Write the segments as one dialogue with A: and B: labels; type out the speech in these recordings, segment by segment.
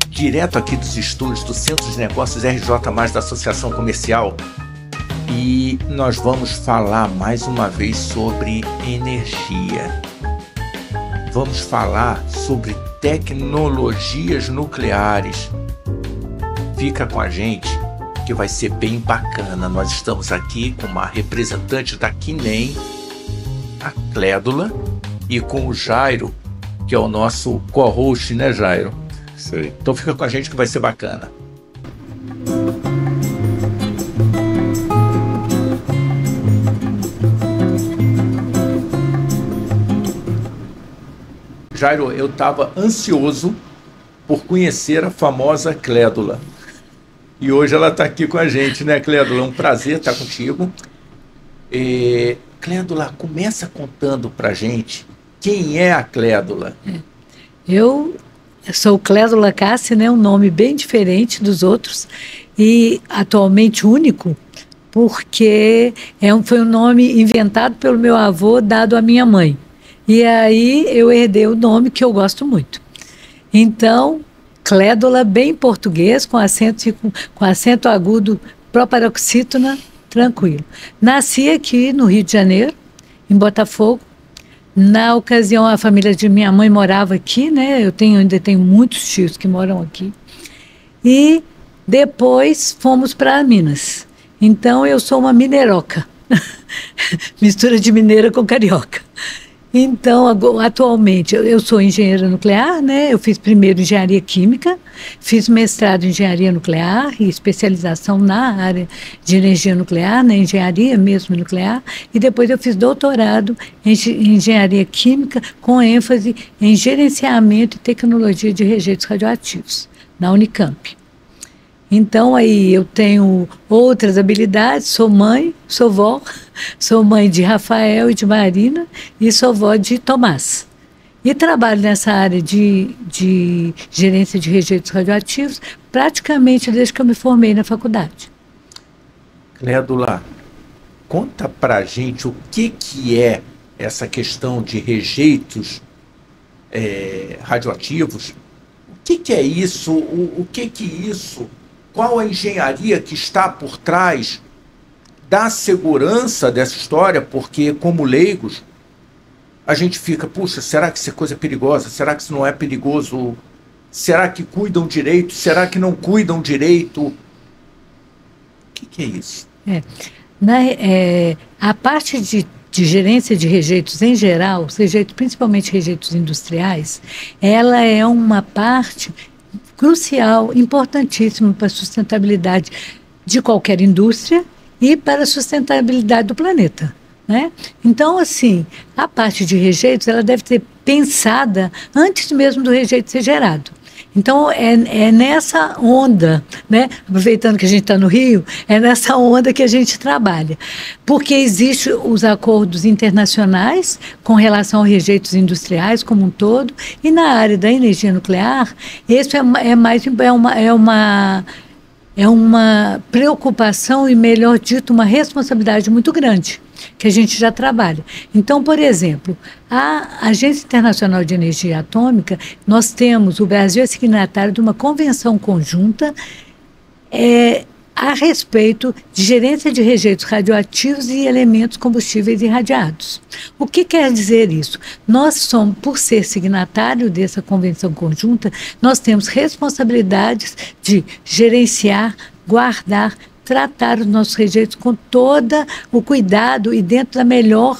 A: Direto aqui dos estúdios do Centro de Negócios RJ+, da Associação Comercial. E nós vamos falar mais uma vez sobre energia. Vamos falar sobre tecnologias nucleares. Fica com a gente que vai ser bem bacana. Nós estamos aqui com uma representante da Quinem, a Clédula, e com o Jairo, que é o nosso co-host, né, Jairo?
B: Isso aí.
A: Então fica com a gente que vai ser bacana. Jairo, eu estava ansioso por conhecer a famosa Clédula. E hoje ela está aqui com a gente, né, Clédula? É um prazer estar contigo. Clédula, começa contando para a gente quem é a Clédula.
C: Eu sou Clédula Cassi, né, um nome bem diferente dos outros e atualmente único, porque foi um nome inventado pelo meu avô, dado à minha mãe. E aí eu herdei o nome que eu gosto muito. Então, Clédula, bem português, com acento agudo, proparoxítona, tranquilo. Nasci aqui no Rio de Janeiro, em Botafogo. Na ocasião, a família de minha mãe morava aqui, né? Ainda tenho muitos tios que moram aqui. E depois fomos para Minas. Então, eu sou uma mineiroca. Mistura de mineira com carioca. Então, atualmente, eu sou engenheira nuclear, né? Eu fiz primeiro engenharia química, fiz mestrado em engenharia nuclear e especialização na área de energia nuclear, na engenharia mesmo nuclear, e depois eu fiz doutorado em engenharia química com ênfase em gerenciamento e tecnologia de rejeitos radioativos, na Unicamp. Então, aí eu tenho outras habilidades, sou mãe, sou vó, sou mãe de Rafael e de Marina e sou vó de Tomás. E trabalho nessa área de gerência de rejeitos radioativos praticamente desde que eu me formei na faculdade.
A: Clédula, conta pra gente o que é essa questão de rejeitos radioativos. O que é isso? O que isso? Qual a engenharia que está por trás da segurança dessa história? Porque, como leigos, a gente fica, puxa, será que isso é coisa perigosa? Será que isso não é perigoso? Será que cuidam direito? Será que não cuidam direito? O que é isso?
C: A parte de gerência de rejeitos em geral, principalmente rejeitos industriais, ela é uma parte crucial, importantíssimo para a sustentabilidade de qualquer indústria e para a sustentabilidade do planeta, né? Então, assim, a parte de rejeitos, ela deve ser pensada antes mesmo do rejeito ser gerado. Então, é nessa onda, né? Aproveitando que a gente está no Rio, é nessa onda que a gente trabalha. Porque existem os acordos internacionais com relação aos rejeitos industriais como um todo, e na área da energia nuclear, isso é uma preocupação e, melhor dito, uma responsabilidade muito grande, que a gente já trabalha. Então, por exemplo, a Agência Internacional de Energia Atômica, o Brasil é signatário de uma convenção conjunta a respeito de gerência de rejeitos radioativos e elementos combustíveis irradiados. O que quer dizer isso? Nós por ser signatário dessa convenção conjunta, nós temos responsabilidades de gerenciar, guardar, tratar os nossos rejeitos com todo o cuidado e dentro da melhor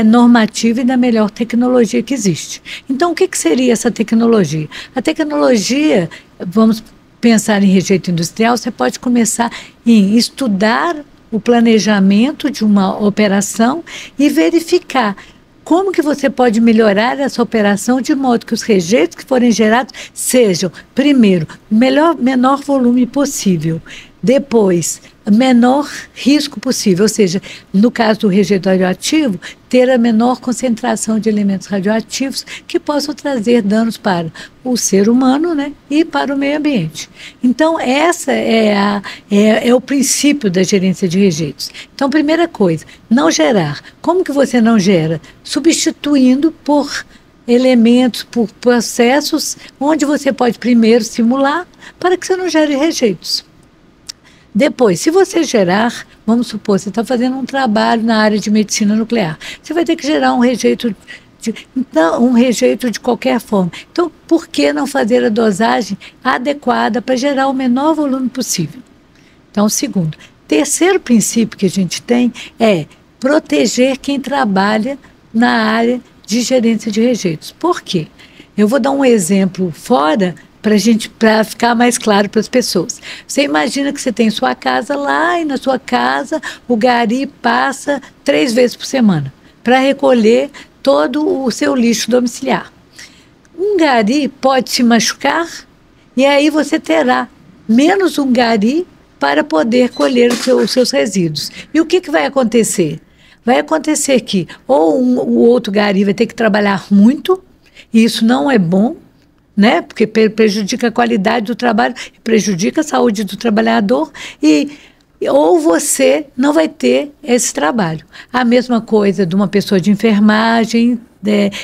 C: normativa e da melhor tecnologia que existe. Então, o que seria essa tecnologia? A tecnologia, vamos pensar em rejeito industrial, você pode começar em estudar o planejamento de uma operação e verificar como que você pode melhorar essa operação de modo que os rejeitos que forem gerados sejam, primeiro, menor volume possível, depois, menor risco possível, ou seja, no caso do rejeito radioativo, ter a menor concentração de elementos radioativos que possam trazer danos para o ser humano, né, e para o meio ambiente. Então, essa é o princípio da gerência de rejeitos. Então, primeira coisa, não gerar. Como que você não gera? Substituindo por elementos, por processos, onde você pode primeiro simular para que você não gere rejeitos. Depois, se você gerar, vamos supor, você está fazendo um trabalho na área de medicina nuclear, você vai ter que gerar um rejeito de qualquer forma. Então, por que não fazer a dosagem adequada para gerar o menor volume possível? Então, segundo. Terceiro princípio que a gente tem é proteger quem trabalha na área de gerência de rejeitos. Por quê? Eu vou dar um exemplo fora para ficar mais claro para as pessoas. Você imagina que você tem sua casa lá e na sua casa o gari passa 3 vezes por semana para recolher todo o seu lixo domiciliar. Um gari pode se machucar e aí você terá menos um gari para poder colher os seus resíduos. E o que vai acontecer? Vai acontecer que ou o outro gari vai ter que trabalhar muito, e isso não é bom, né? Porque prejudica a qualidade do trabalho, prejudica a saúde do trabalhador, ou você não vai ter esse trabalho. A mesma coisa de uma pessoa de enfermagem,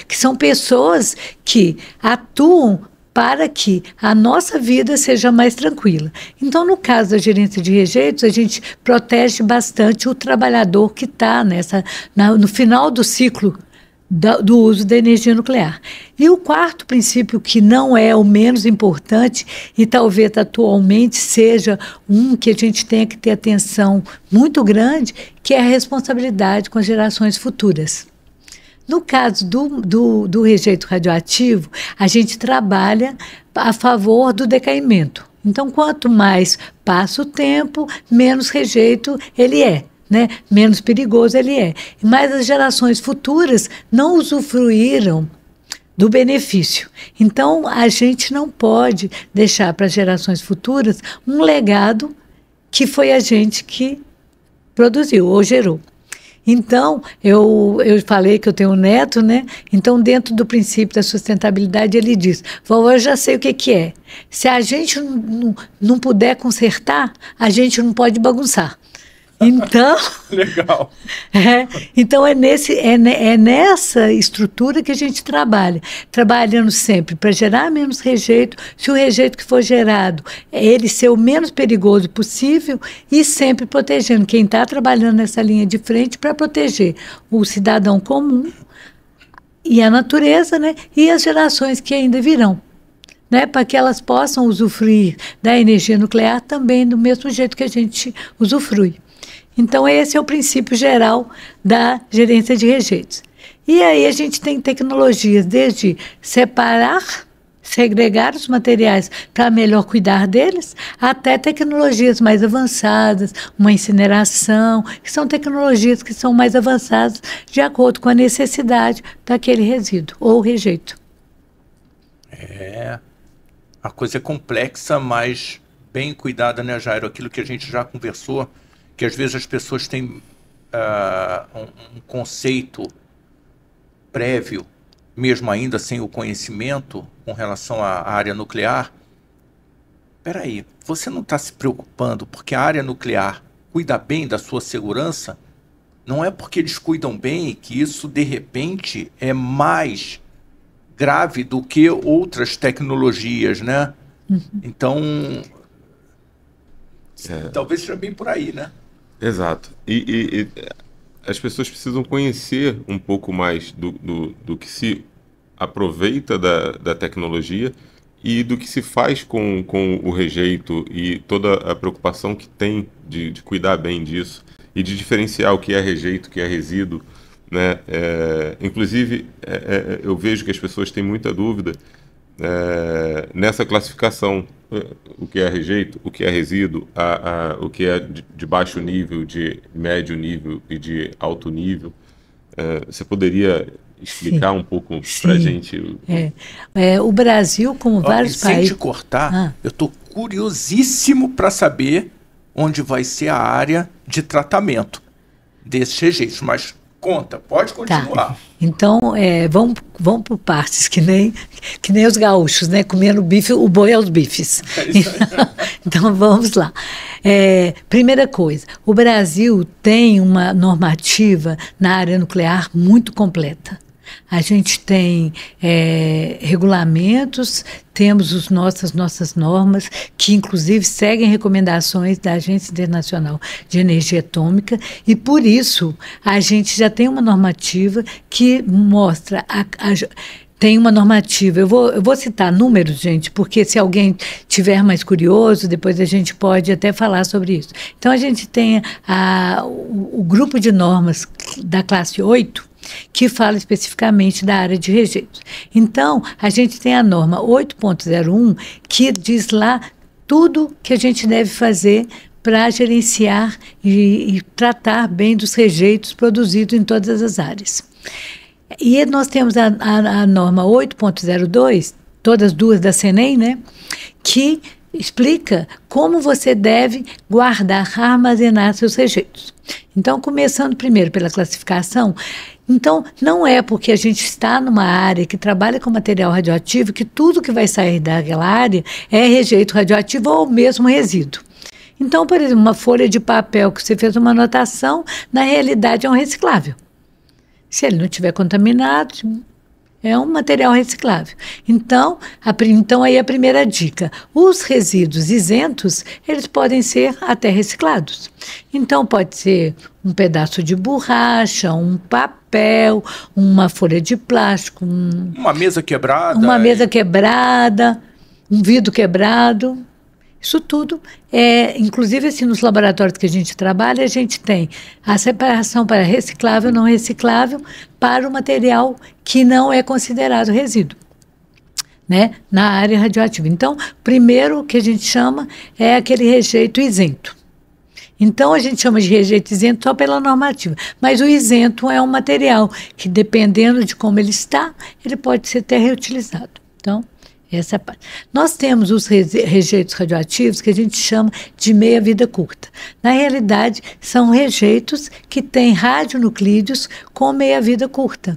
C: que são pessoas que atuam para que a nossa vida seja mais tranquila. Então, no caso da gerência de rejeitos, a gente protege bastante o trabalhador que está no final do ciclo do uso da energia nuclear. E o quarto princípio, que não é o menos importante, e talvez atualmente seja um que a gente tenha que ter atenção muito grande, que é a responsabilidade com as gerações futuras. No caso do rejeito radioativo, a gente trabalha a favor do decaimento. Então, quanto mais passa o tempo, menos rejeito ele é, né? Menos perigoso ele é. Mas as gerações futuras não usufruíram do benefício. Então, a gente não pode deixar para as gerações futuras um legado que foi a gente que produziu ou gerou. Então, eu falei que eu tenho um neto, né? Então, dentro do princípio da sustentabilidade, ele diz: vovó, eu já sei o que é. Se a gente não puder consertar, a gente não pode bagunçar. Então,
A: legal.
C: Então é nessa estrutura que a gente trabalha, trabalhando sempre para gerar menos rejeito, se o rejeito que for gerado, ele ser o menos perigoso possível, e sempre protegendo quem está trabalhando nessa linha de frente para proteger o cidadão comum e a natureza, né, e as gerações que ainda virão, né, para que elas possam usufruir da energia nuclear também do mesmo jeito que a gente usufrui. Então, esse é o princípio geral da gerência de rejeitos. E aí a gente tem tecnologias desde separar, segregar os materiais para melhor cuidar deles, até tecnologias mais avançadas, uma incineração, que são tecnologias que são mais avançadas de acordo com a necessidade daquele resíduo ou rejeito.
A: A coisa é complexa, mas bem cuidada, né, Jairo? Aquilo que a gente já conversou, que às vezes as pessoas têm um conceito prévio, mesmo ainda sem o conhecimento com relação à área nuclear. Espera aí, você não está se preocupando porque a área nuclear cuida bem da sua segurança? Não é porque eles cuidam bem que isso, de repente, é mais grave do que outras tecnologias, né? Então, talvez seja bem por aí, né?
B: Exato. E as pessoas precisam conhecer um pouco mais do que se aproveita da tecnologia e do que se faz com o rejeito e toda a preocupação que tem de cuidar bem disso e de diferenciar o que é rejeito, o que é resíduo, né? Inclusive, eu vejo que as pessoas têm muita dúvida nessa classificação. O que é rejeito, o que é resíduo, o que é de baixo nível, de médio nível e de alto nível. Você poderia explicar um pouco para a gente?
C: O Brasil, como vários países...
A: Sem te cortar, eu estou curiosíssimo para saber onde vai ser a área de tratamento desses rejeitos, mas pode continuar.
C: Tá. Então, vamos por partes, que nem os gaúchos, né? Comendo bife, o boi aos bifes. Então, vamos lá. Primeira coisa, o Brasil tem uma normativa na área nuclear muito completa. A gente tem regulamentos, temos nossas normas, que inclusive seguem recomendações da Agência Internacional de Energia Atômica, e por isso a gente já tem uma normativa que mostra tem uma normativa, eu vou citar números, gente, porque se alguém tiver mais curioso, depois a gente pode até falar sobre isso. Então, a gente tem o grupo de normas da classe 8, que fala especificamente da área de rejeitos. Então, a gente tem a norma 8.01, que diz lá tudo que a gente deve fazer para gerenciar e tratar bem dos rejeitos produzidos em todas as áreas. E nós temos a norma 8.02, todas duas da CENEM, né, que explica como você deve guardar, armazenar seus rejeitos. Então, começando primeiro pela classificação, então não é porque a gente está numa área que trabalha com material radioativo que tudo que vai sair daquela área é rejeito radioativo ou mesmo resíduo. Então, por exemplo, uma folha de papel que você fez uma anotação, na realidade é um reciclável. Se ele não estiver contaminado, é um material reciclável. Então aí a primeira dica. Os resíduos isentos, eles podem ser até reciclados. Então, pode ser um pedaço de borracha, um papel, uma folha de plástico.
A: Uma mesa quebrada.
C: Uma mesa quebrada, um vidro quebrado. Isso tudo, inclusive assim, nos laboratórios que a gente trabalha, a gente tem a separação para reciclável e não reciclável para o material que não é considerado resíduo, né, na área radioativa. Então, primeiro o que a gente chama é aquele rejeito isento. Então, a gente chama de rejeito isento só pela normativa, mas o isento é um material que, dependendo de como ele está, ele pode ser até reutilizado. Então, essa é a parte. Nós temos os rejeitos radioativos que a gente chama de meia-vida curta. Na realidade, são rejeitos que têm radionuclídeos com meia-vida curta,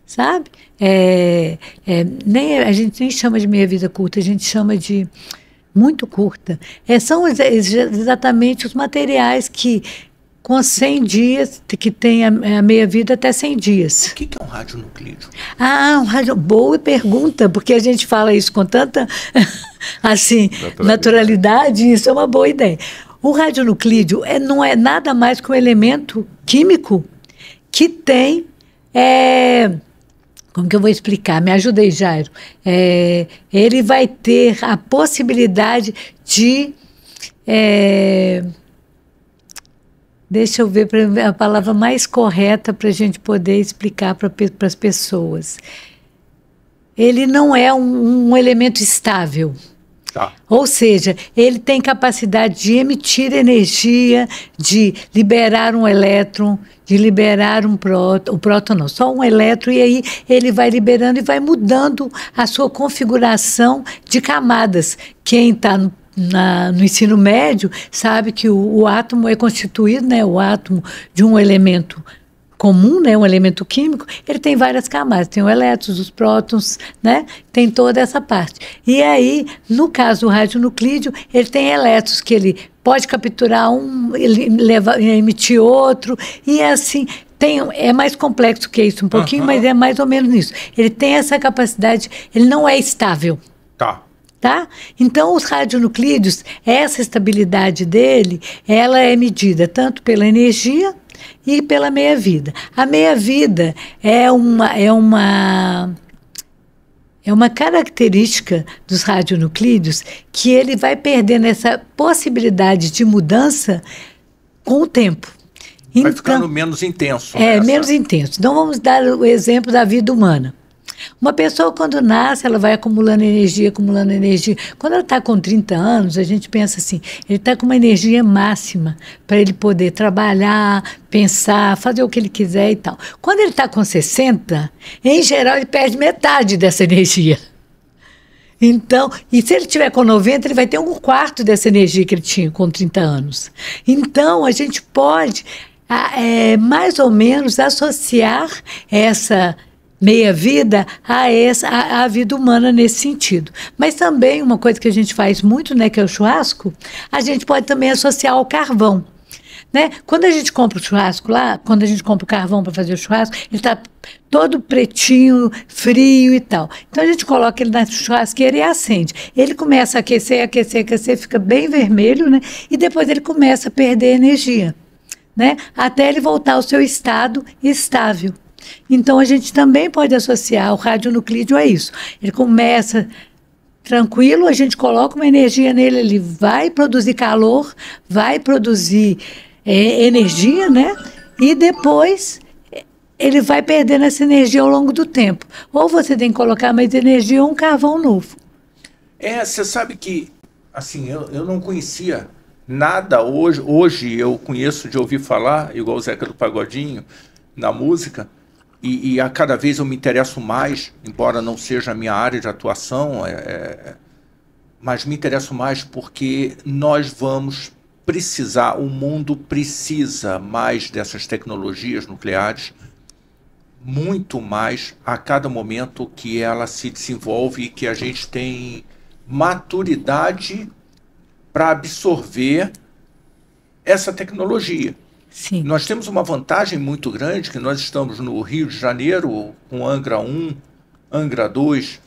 C: sabe? A gente nem chama de meia-vida curta, a gente chama de muito curta. São exatamente os materiais que, com 100 dias, que tem a meia-vida até 100 dias.
A: O que é um radionuclídeo?
C: Boa pergunta, porque a gente fala isso com tanta assim, naturalidade, isso é uma boa ideia. O radionuclídeo não é nada mais que um elemento químico que tem... como que eu vou explicar? Me ajuda aí, Jairo. Ele vai ter a possibilidade de... deixa eu ver a palavra mais correta para a gente poder explicar para as pessoas. Ele não é um elemento estável.
A: Tá.
C: Ou seja, ele tem capacidade de emitir energia, de liberar um elétron, de liberar um próton. O próton não, só um elétron, e aí ele vai liberando e vai mudando a sua configuração de camadas. Quem está no ensino médio sabe que o átomo é constituído, né, o átomo de um elemento comum, né, um elemento químico, ele tem várias camadas, tem os elétrons, os prótons, né, tem toda essa parte. E aí, no caso do radionuclídeo, ele tem elétrons que ele pode capturar ele emitir outro, e assim... é mais complexo que isso um pouquinho, mas é mais ou menos isso. Ele tem essa capacidade, ele não é estável. Tá? Então, os radionuclídeos, essa estabilidade dele, ela é medida tanto pela energia e pela meia-vida. A meia-vida é uma característica dos radionuclídeos que ele vai perdendo essa possibilidade de mudança com o tempo.
A: Vai ficando menos intenso.
C: Menos intenso. Então, vamos dar o exemplo da vida humana. Uma pessoa, quando nasce, ela vai acumulando energia. Quando ela está com 30 anos, a gente pensa assim, ele está com uma energia máxima para ele poder trabalhar, pensar, fazer o que ele quiser e tal. Quando ele está com 60, em geral, ele perde metade dessa energia. Então, e se ele tiver com 90, ele vai ter um quarto dessa energia que ele tinha com 30 anos. Então, a gente pode, mais ou menos, associar essa meia-vida à vida humana nesse sentido. Mas também uma coisa que a gente faz muito, né, que é o churrasco, a gente pode também associar ao carvão. Né? Quando a gente compra o churrasco lá, quando a gente compra o carvão para fazer o churrasco, ele está todo pretinho, frio e tal. Então a gente coloca ele na churrasqueira e acende. Ele começa a aquecer, aquecer, aquecer, fica bem vermelho, né? E depois ele começa a perder energia, né? Até ele voltar ao seu estado estável. Então a gente também pode associar o radionuclídeo a isso. Ele começa tranquilo, a gente coloca uma energia nele, ele vai produzir calor, vai produzir energia, né? E depois ele vai perdendo essa energia ao longo do tempo. Ou você tem que colocar mais energia ou um carvão novo.
A: Você sabe que, assim, eu não conhecia nada hoje. Hoje eu conheço de ouvir falar, igual o Zeca do Pagodinho, na música, e a cada vez eu me interesso mais, embora não seja a minha área de atuação, mas me interesso mais porque nós vamos precisar, o mundo precisa mais dessas tecnologias nucleares, muito mais a cada momento que ela se desenvolve e que a gente tem maturidade para absorver essa tecnologia.
C: Sim.
A: Nós temos uma vantagem muito grande, que nós estamos no Rio de Janeiro, com Angra 1, Angra 2,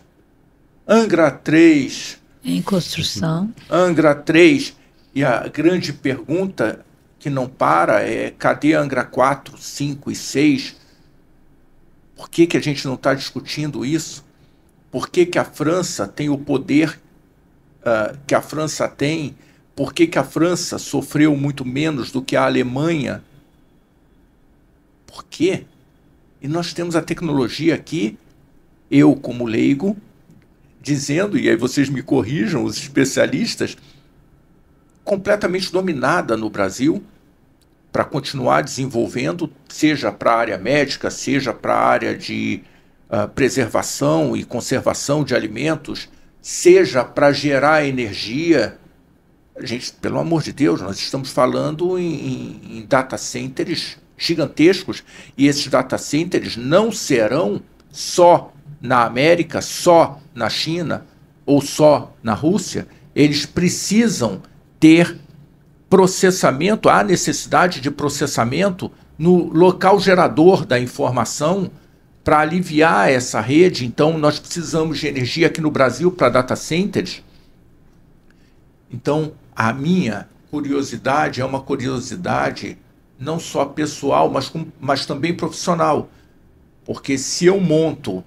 A: Angra 3.
C: Em construção.
A: Angra 3. E a grande pergunta que não para é: cadê Angra 4, 5 e 6? Por que a gente não está discutindo isso? Por que a França tem o poder que a França tem? Por que a França sofreu muito menos do que a Alemanha? Por quê? E nós temos a tecnologia aqui, eu como leigo, dizendo, e aí vocês me corrijam, os especialistas, completamente dominada no Brasil, para continuar desenvolvendo, seja para a área médica, seja para a área de preservação e conservação de alimentos, seja para gerar energia. Gente, pelo amor de Deus, nós estamos falando em data centers gigantescos, e esses data centers não serão só na América, só na China ou só na Rússia. Eles precisam ter processamento, há necessidade de processamento no local gerador da informação para aliviar essa rede. Então, nós precisamos de energia aqui no Brasil para data centers. Então, a minha curiosidade é uma curiosidade não só pessoal, mas também profissional. Porque se eu monto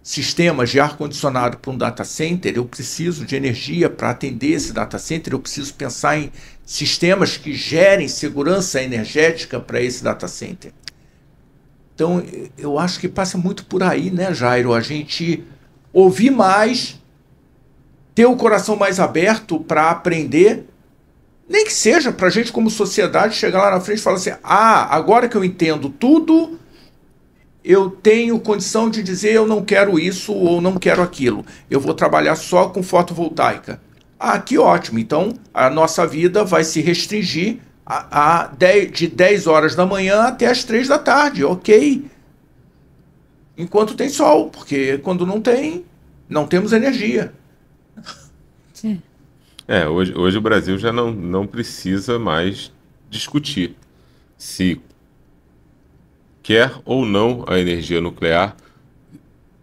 A: sistemas de ar-condicionado para um data center, eu preciso de energia para atender esse data center, eu preciso pensar em sistemas que gerem segurança energética para esse data center. Então, eu acho que passa muito por aí, né, Jairo? A gente ouvir mais, ter o coração mais aberto para aprender, nem que seja para a gente como sociedade chegar lá na frente e falar assim: agora que eu entendo tudo, eu tenho condição de dizer eu não quero isso ou não quero aquilo. Eu vou trabalhar só com fotovoltaica. Que ótimo. Então, a nossa vida vai se restringir de 10 horas da manhã até as 3 da tarde. Ok. Enquanto tem sol, porque quando não tem, não temos energia.
C: Sim.
B: Hoje o Brasil já não precisa mais discutir se quer ou não a energia nuclear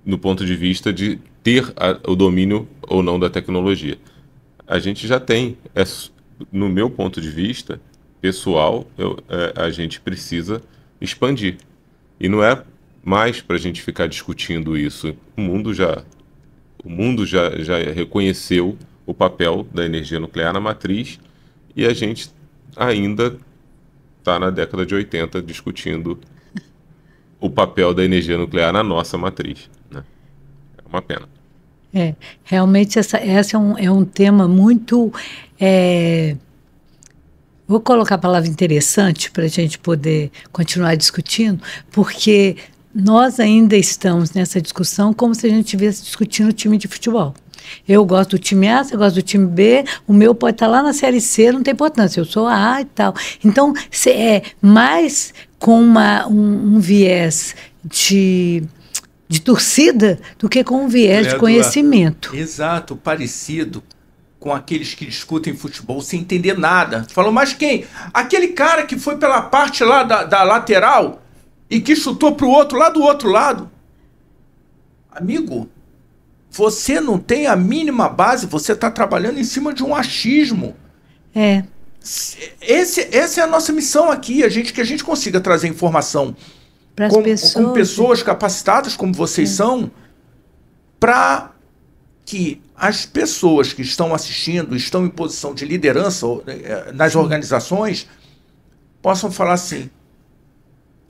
B: no ponto de vista de ter o domínio ou não da tecnologia. A gente já tem, no meu ponto de vista pessoal, a gente precisa expandir. E não é mais para a gente ficar discutindo isso. O mundo já reconheceu o papel da energia nuclear na matriz, e a gente ainda está na década de 80 discutindo o papel da energia nuclear na nossa matriz, né? É uma pena.
C: Realmente essa é um tema muito... Vou colocar a palavra interessante para a gente poder continuar discutindo, porque nós ainda estamos nessa discussão como se a gente estivesse discutindo o time de futebol. Eu gosto do time A, você gosta do time B, o meu pode estar lá na Série C, não tem importância, eu sou a e tal. Então, é mais com um viés de torcida do que com um viés de conhecimento.
A: Exato, parecido com aqueles que discutem futebol sem entender nada. Falam, mas quem? Aquele cara que foi pela parte lá da lateral, e que chutou para o outro lá do outro lado. Amigo, você não tem a mínima base, você está trabalhando em cima de um achismo. Essa é a nossa missão aqui, que a gente consiga trazer informação com pessoas capacitadas como vocês são, para que as pessoas que estão assistindo, estão em posição de liderança nas organizações, possam falar assim,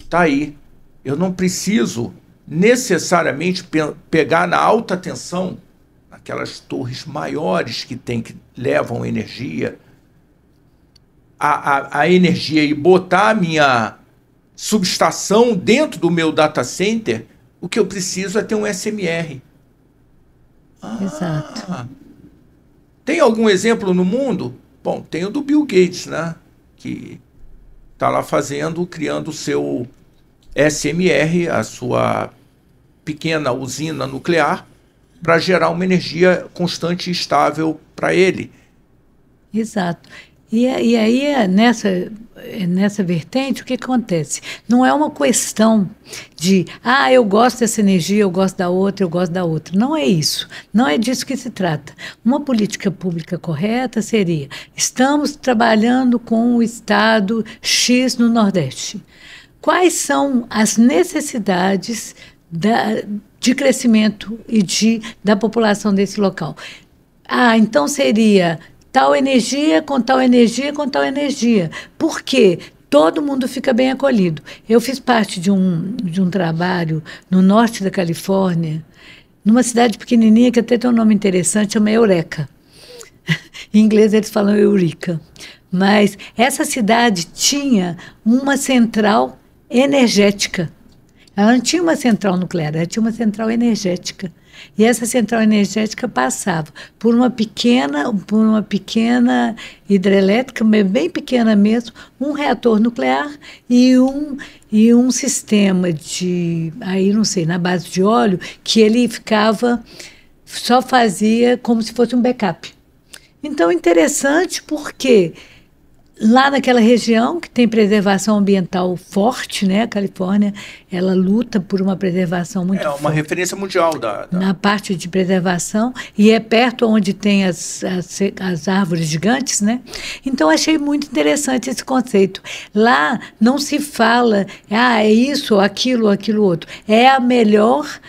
A: tá aí, eu não preciso necessariamente pegar na alta tensão, aquelas torres maiores que levam energia, a energia, e botar a minha subestação dentro do meu data center. O que eu preciso é ter um SMR.
C: Exato.
A: Tem algum exemplo no mundo? Bom, tem o do Bill Gates, né? Que está lá criando o seu SMR, a sua pequena usina nuclear, para gerar uma energia constante e estável para ele.
C: Exato. E aí, nessa vertente, o que acontece? Não é uma questão de, eu gosto dessa energia, eu gosto da outra, eu gosto da outra. Não é isso. Não é disso que se trata. Uma política pública correta seria, estamos trabalhando com o estado X no Nordeste. Quais são as necessidades de crescimento e da população desse local? Então seria tal energia com tal energia com tal energia. Por quê? Todo mundo fica bem acolhido. Eu fiz parte de um trabalho no norte da Califórnia, numa cidade pequenininha que até tem um nome interessante, chama Eureka. Em inglês eles falam Eureka. Mas essa cidade tinha uma central energética. Ela não tinha uma central nuclear, ela tinha uma central energética. E essa central energética passava por uma pequena hidrelétrica, bem pequena mesmo, um reator nuclear e um sistema na base de óleo, que ele só fazia como se fosse um backup. Então, interessante porque lá naquela região que tem preservação ambiental forte, né? A Califórnia, ela luta por uma preservação muito forte.
A: É uma referência mundial
C: na parte de preservação, e é perto onde tem as árvores gigantes, né? Então, achei muito interessante esse conceito. Lá não se fala, é isso, aquilo, outro. É a melhor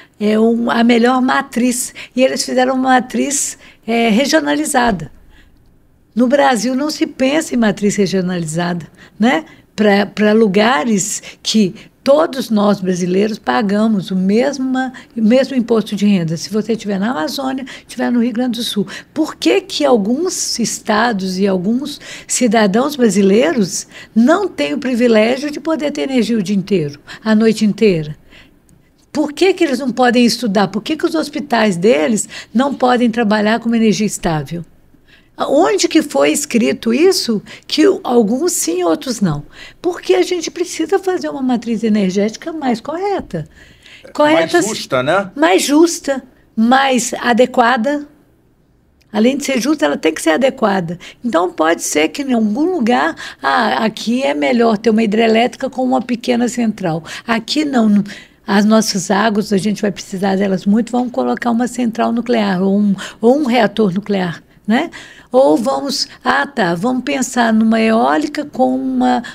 C: matriz. E eles fizeram uma matriz regionalizada. No Brasil não se pensa em matriz regionalizada, né? Para lugares que todos nós brasileiros pagamos o mesmo imposto de renda. Se você estiver na Amazônia, estiver no Rio Grande do Sul. Por que alguns estados e alguns cidadãos brasileiros não têm o privilégio de poder ter energia o dia inteiro, a noite inteira? Por que eles não podem estudar? Por que os hospitais deles não podem trabalhar com uma energia estável? Onde que foi escrito isso? Que alguns sim, outros não. Porque a gente precisa fazer uma matriz energética mais correta.
A: Mais justa, né?
C: Mais justa, mais adequada. Além de ser justa, ela tem que ser adequada. Então, pode ser que em algum lugar, aqui é melhor ter uma hidrelétrica com uma pequena central. Aqui não. As nossas águas, a gente vai precisar delas muito, vamos colocar uma central nuclear ou um reator nuclear, né? Ou vamos pensar numa eólica com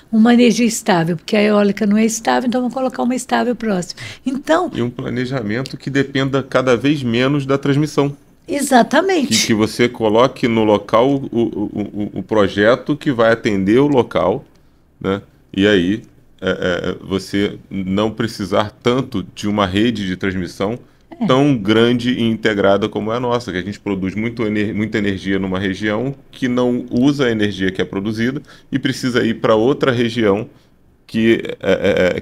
C: uma energia estável, porque a eólica não é estável, então vamos colocar uma estável próxima. Então,
B: e um planejamento que dependa cada vez menos da transmissão.
C: Exatamente.
B: Que você coloque no local o projeto que vai atender o local, né? E aí você não precisar tanto de uma rede de transmissão tão grande e integrada como é a nossa, que a gente produz muita energia numa região que não usa a energia que é produzida e precisa ir para outra região que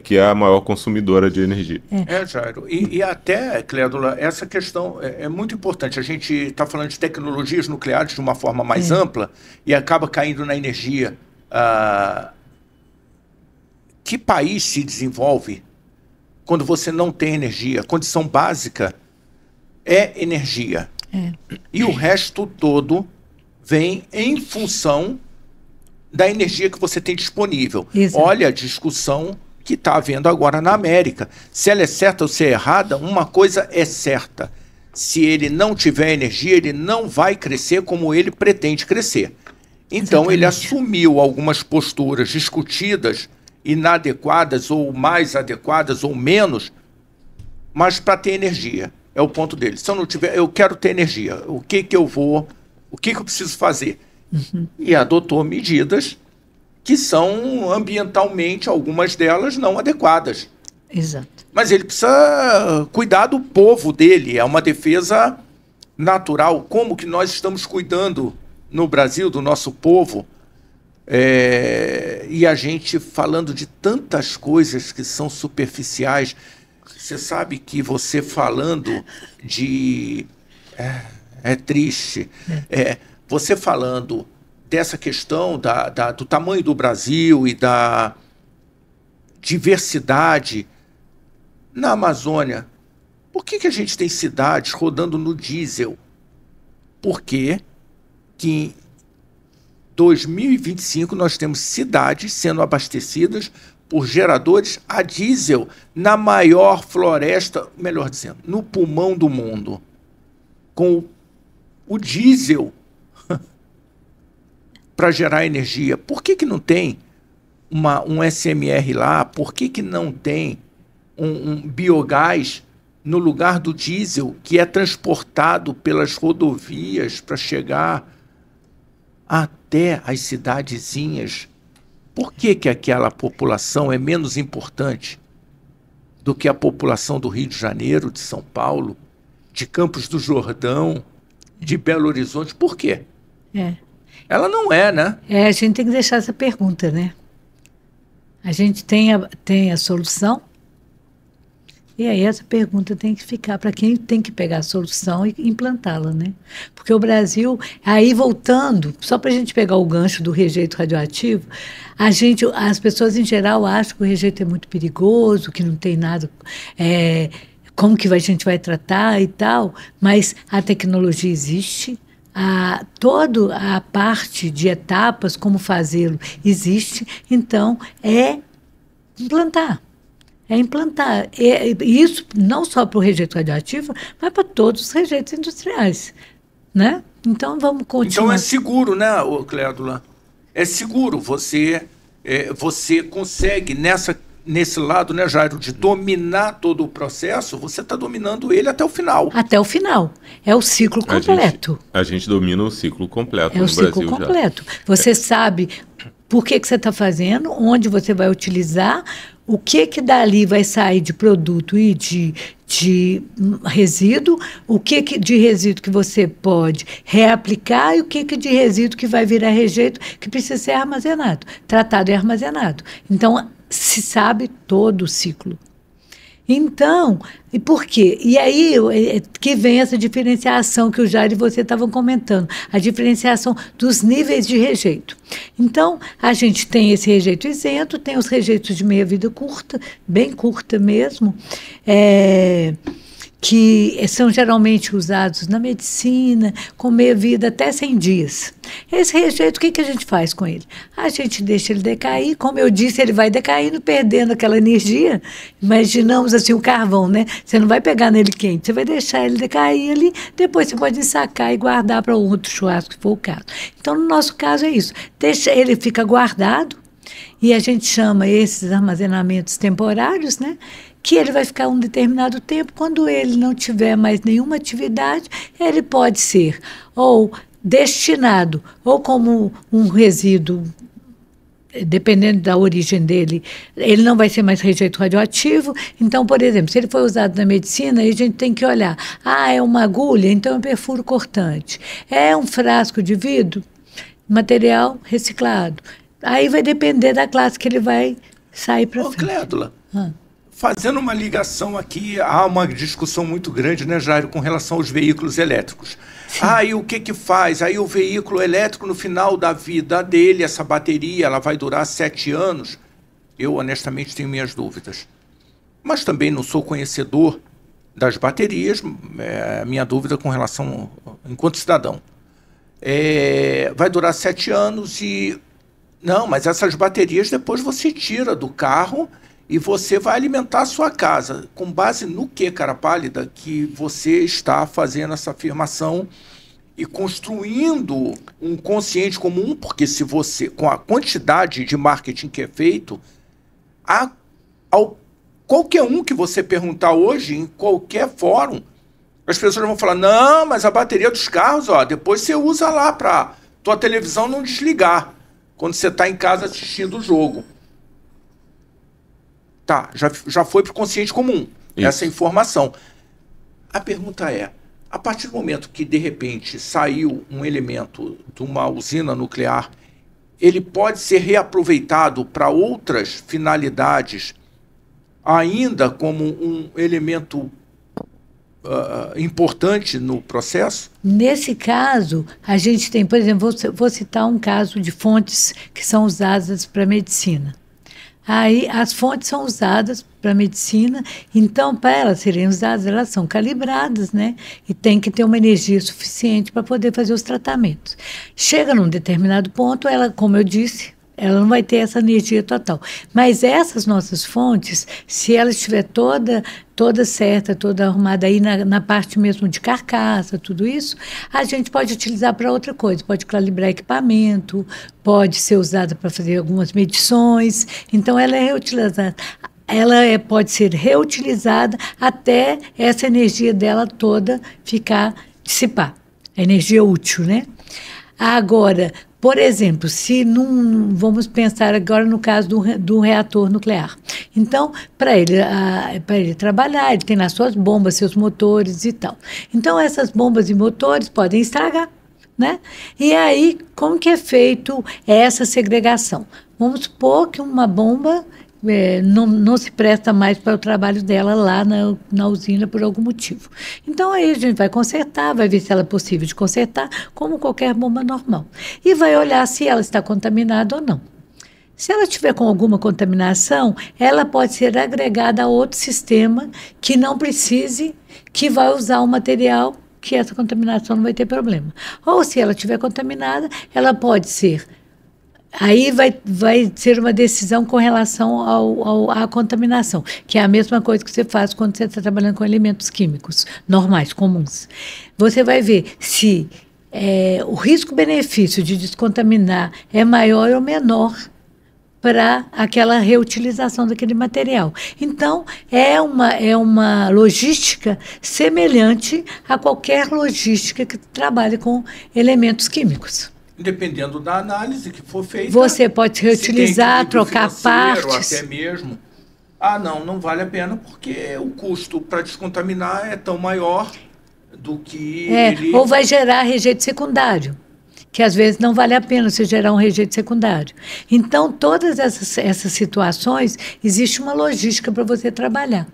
B: é a maior consumidora de energia.
A: Jairo. E até, Clédula, essa questão é muito importante. A gente está falando de tecnologias nucleares de uma forma mais ampla e acaba caindo na energia. Que país se desenvolve quando você não tem energia? A condição básica é energia. E o resto todo vem em função da energia que você tem disponível.
C: Exato.
A: Olha a discussão que está havendo agora na América. Se ela é certa ou se é errada, uma coisa é certa. Se ele não tiver energia, ele não vai crescer como ele pretende crescer. Então,
C: Exatamente.
A: ele assumiu algumas posturas discutidas, inadequadas ou mais adequadas ou menos, mas para ter energia. É o ponto dele. Se eu não tiver, eu quero ter energia. O que eu preciso fazer? E adotou medidas que são ambientalmente, algumas delas, não adequadas.
C: Exato.
A: Mas ele precisa cuidar do povo dele. É uma defesa natural. Como que nós estamos cuidando no Brasil do nosso povo? E a gente falando de tantas coisas que são superficiais. Você sabe que você falando de... É triste. Você falando dessa questão do tamanho do Brasil e da diversidade na Amazônia. Por que a gente tem cidades rodando no diesel? Porque que em 2025 nós temos cidades sendo abastecidas por geradores a diesel na maior floresta, melhor dizendo, no pulmão do mundo. Com o diesel para gerar energia. Por que não tem um SMR lá? Por que não tem um biogás no lugar do diesel que é transportado pelas rodovias para chegar até as cidadezinhas? Por que aquela população é menos importante do que a população do Rio de Janeiro, de São Paulo, de Campos do Jordão, de Belo Horizonte? Por quê? Ela não é, né?
C: A gente tem que deixar essa pergunta, né? A gente tem a solução, e aí essa pergunta tem que ficar para quem tem que pegar a solução e implantá-la, né? Porque o Brasil, aí voltando, só para a gente pegar o gancho do rejeito radioativo, as pessoas em geral acham que o rejeito é muito perigoso, que não tem nada, como que a gente vai tratar e tal, mas a tecnologia existe. Toda a parte de etapas, como fazê-lo, existe. Então, implantar. Isso não só para o rejeito radioativo, mas para todos os rejeitos industriais. Né? Então, vamos continuar.
A: Então, é seguro, né, Clédula? É seguro. Você consegue, nesse lado, né, Jairo, de dominar todo o processo, você está dominando ele até o final.
C: Até o final. É o ciclo completo.
B: A gente domina o ciclo completo no Brasil.
C: É o ciclo completo. Você sabe por que você está fazendo, onde você vai utilizar, o que dali vai sair de produto e de resíduo, o que de resíduo que você pode reaplicar e o que de resíduo que vai virar rejeito que precisa ser armazenado, tratado e armazenado. Então, se sabe todo o ciclo. Então, e por quê? E aí que vem essa diferenciação que o Jair e você estavam comentando, a diferenciação dos níveis de rejeito. Então, a gente tem esse rejeito isento, tem os rejeitos de meia-vida curta, bem curta mesmo, que são geralmente usados na medicina, com meia-vida até 100 dias. Esse rejeito, o que a gente faz com ele? A gente deixa ele decair, como eu disse, ele vai decaindo, perdendo aquela energia. Imaginamos assim o carvão, né? Você não vai pegar nele quente, você vai deixar ele decair ali, depois você pode sacar e guardar para outro churrasco, se for o caso. Então, no nosso caso é isso. Ele fica guardado, e a gente chama esses armazenamentos temporários, né? Que ele vai ficar um determinado tempo. Quando ele não tiver mais nenhuma atividade, ele pode ser ou destinado ou como um resíduo, dependendo da origem dele, ele não vai ser mais rejeito radioativo. Então, por exemplo, se ele for usado na medicina, aí a gente tem que olhar, é uma agulha, então é um perfuro cortante. É um frasco de vidro, material reciclado. Aí vai depender da classe que ele vai sair para frente.
A: Clédula, fazendo uma ligação aqui, há uma discussão muito grande, né, Jairo, com relação aos veículos elétricos. E o que faz? Aí o veículo elétrico, no final da vida dele, essa bateria, ela vai durar 7 anos. Eu, honestamente, tenho minhas dúvidas. Mas também não sou conhecedor das baterias, minha dúvida com relação, enquanto cidadão. Vai durar 7 anos e... Não, mas essas baterias depois você tira do carro e você vai alimentar a sua casa. Com base no que, cara pálida, que você está fazendo essa afirmação e construindo um consciente comum? Porque se você, com a quantidade de marketing que é feito, qualquer um que você perguntar hoje, em qualquer fórum, as pessoas vão falar, não, mas a bateria dos carros, ó, depois você usa lá para tua televisão não desligar, quando você está em casa assistindo o jogo. Tá, já foi para o consciente comum, essa informação. A pergunta é, a partir do momento que, de repente, saiu um elemento de uma usina nuclear, ele pode ser reaproveitado para outras finalidades, ainda como um elemento importante no processo?
C: Nesse caso, a gente tem, por exemplo, vou citar um caso de fontes que são usadas para medicina. Aí as fontes são usadas para medicina, então para elas serem usadas, elas são calibradas, né? E tem que ter uma energia suficiente para poder fazer os tratamentos. Chega num determinado ponto, ela, como eu disse, ela não vai ter essa energia total. Mas essas nossas fontes, se ela estiver toda certa, toda arrumada aí na parte mesmo de carcaça, tudo isso, a gente pode utilizar para outra coisa. Pode calibrar equipamento, pode ser usada para fazer algumas medições. Então, ela é reutilizada. Pode ser reutilizada até essa energia dela toda dissipar. A energia útil, né? Agora, por exemplo, vamos pensar agora no caso do reator nuclear. Então, para ele trabalhar, ele tem lá suas bombas, seus motores e tal. Então, essas bombas e motores podem estragar, né? E aí, como que é feito essa segregação? Vamos supor que uma bomba não se presta mais para o trabalho dela lá na usina por algum motivo. Então, aí a gente vai consertar, vai ver se ela é possível de consertar, como qualquer bomba normal. E vai olhar se ela está contaminada ou não. Se ela tiver com alguma contaminação, ela pode ser agregada a outro sistema que não precise, que vai usar um material que essa contaminação não vai ter problema. Ou se ela estiver contaminada, ela pode ser... Aí vai ser uma decisão com relação à contaminação, que é a mesma coisa que você faz quando você está trabalhando com elementos químicos normais, comuns. Você vai ver se o risco-benefício de descontaminar é maior ou menor para aquela reutilização daquele material. Então, é uma logística semelhante a qualquer logística que trabalhe com elementos químicos.
A: Dependendo da análise que for feita...
C: Você pode reutilizar, trocar partes.
A: Até mesmo... não vale a pena porque o custo para descontaminar é tão maior do que...
C: Ou vai gerar rejeito secundário, que às vezes não vale a pena você gerar um rejeito secundário. Então, todas essas situações, existe uma logística para você trabalhar.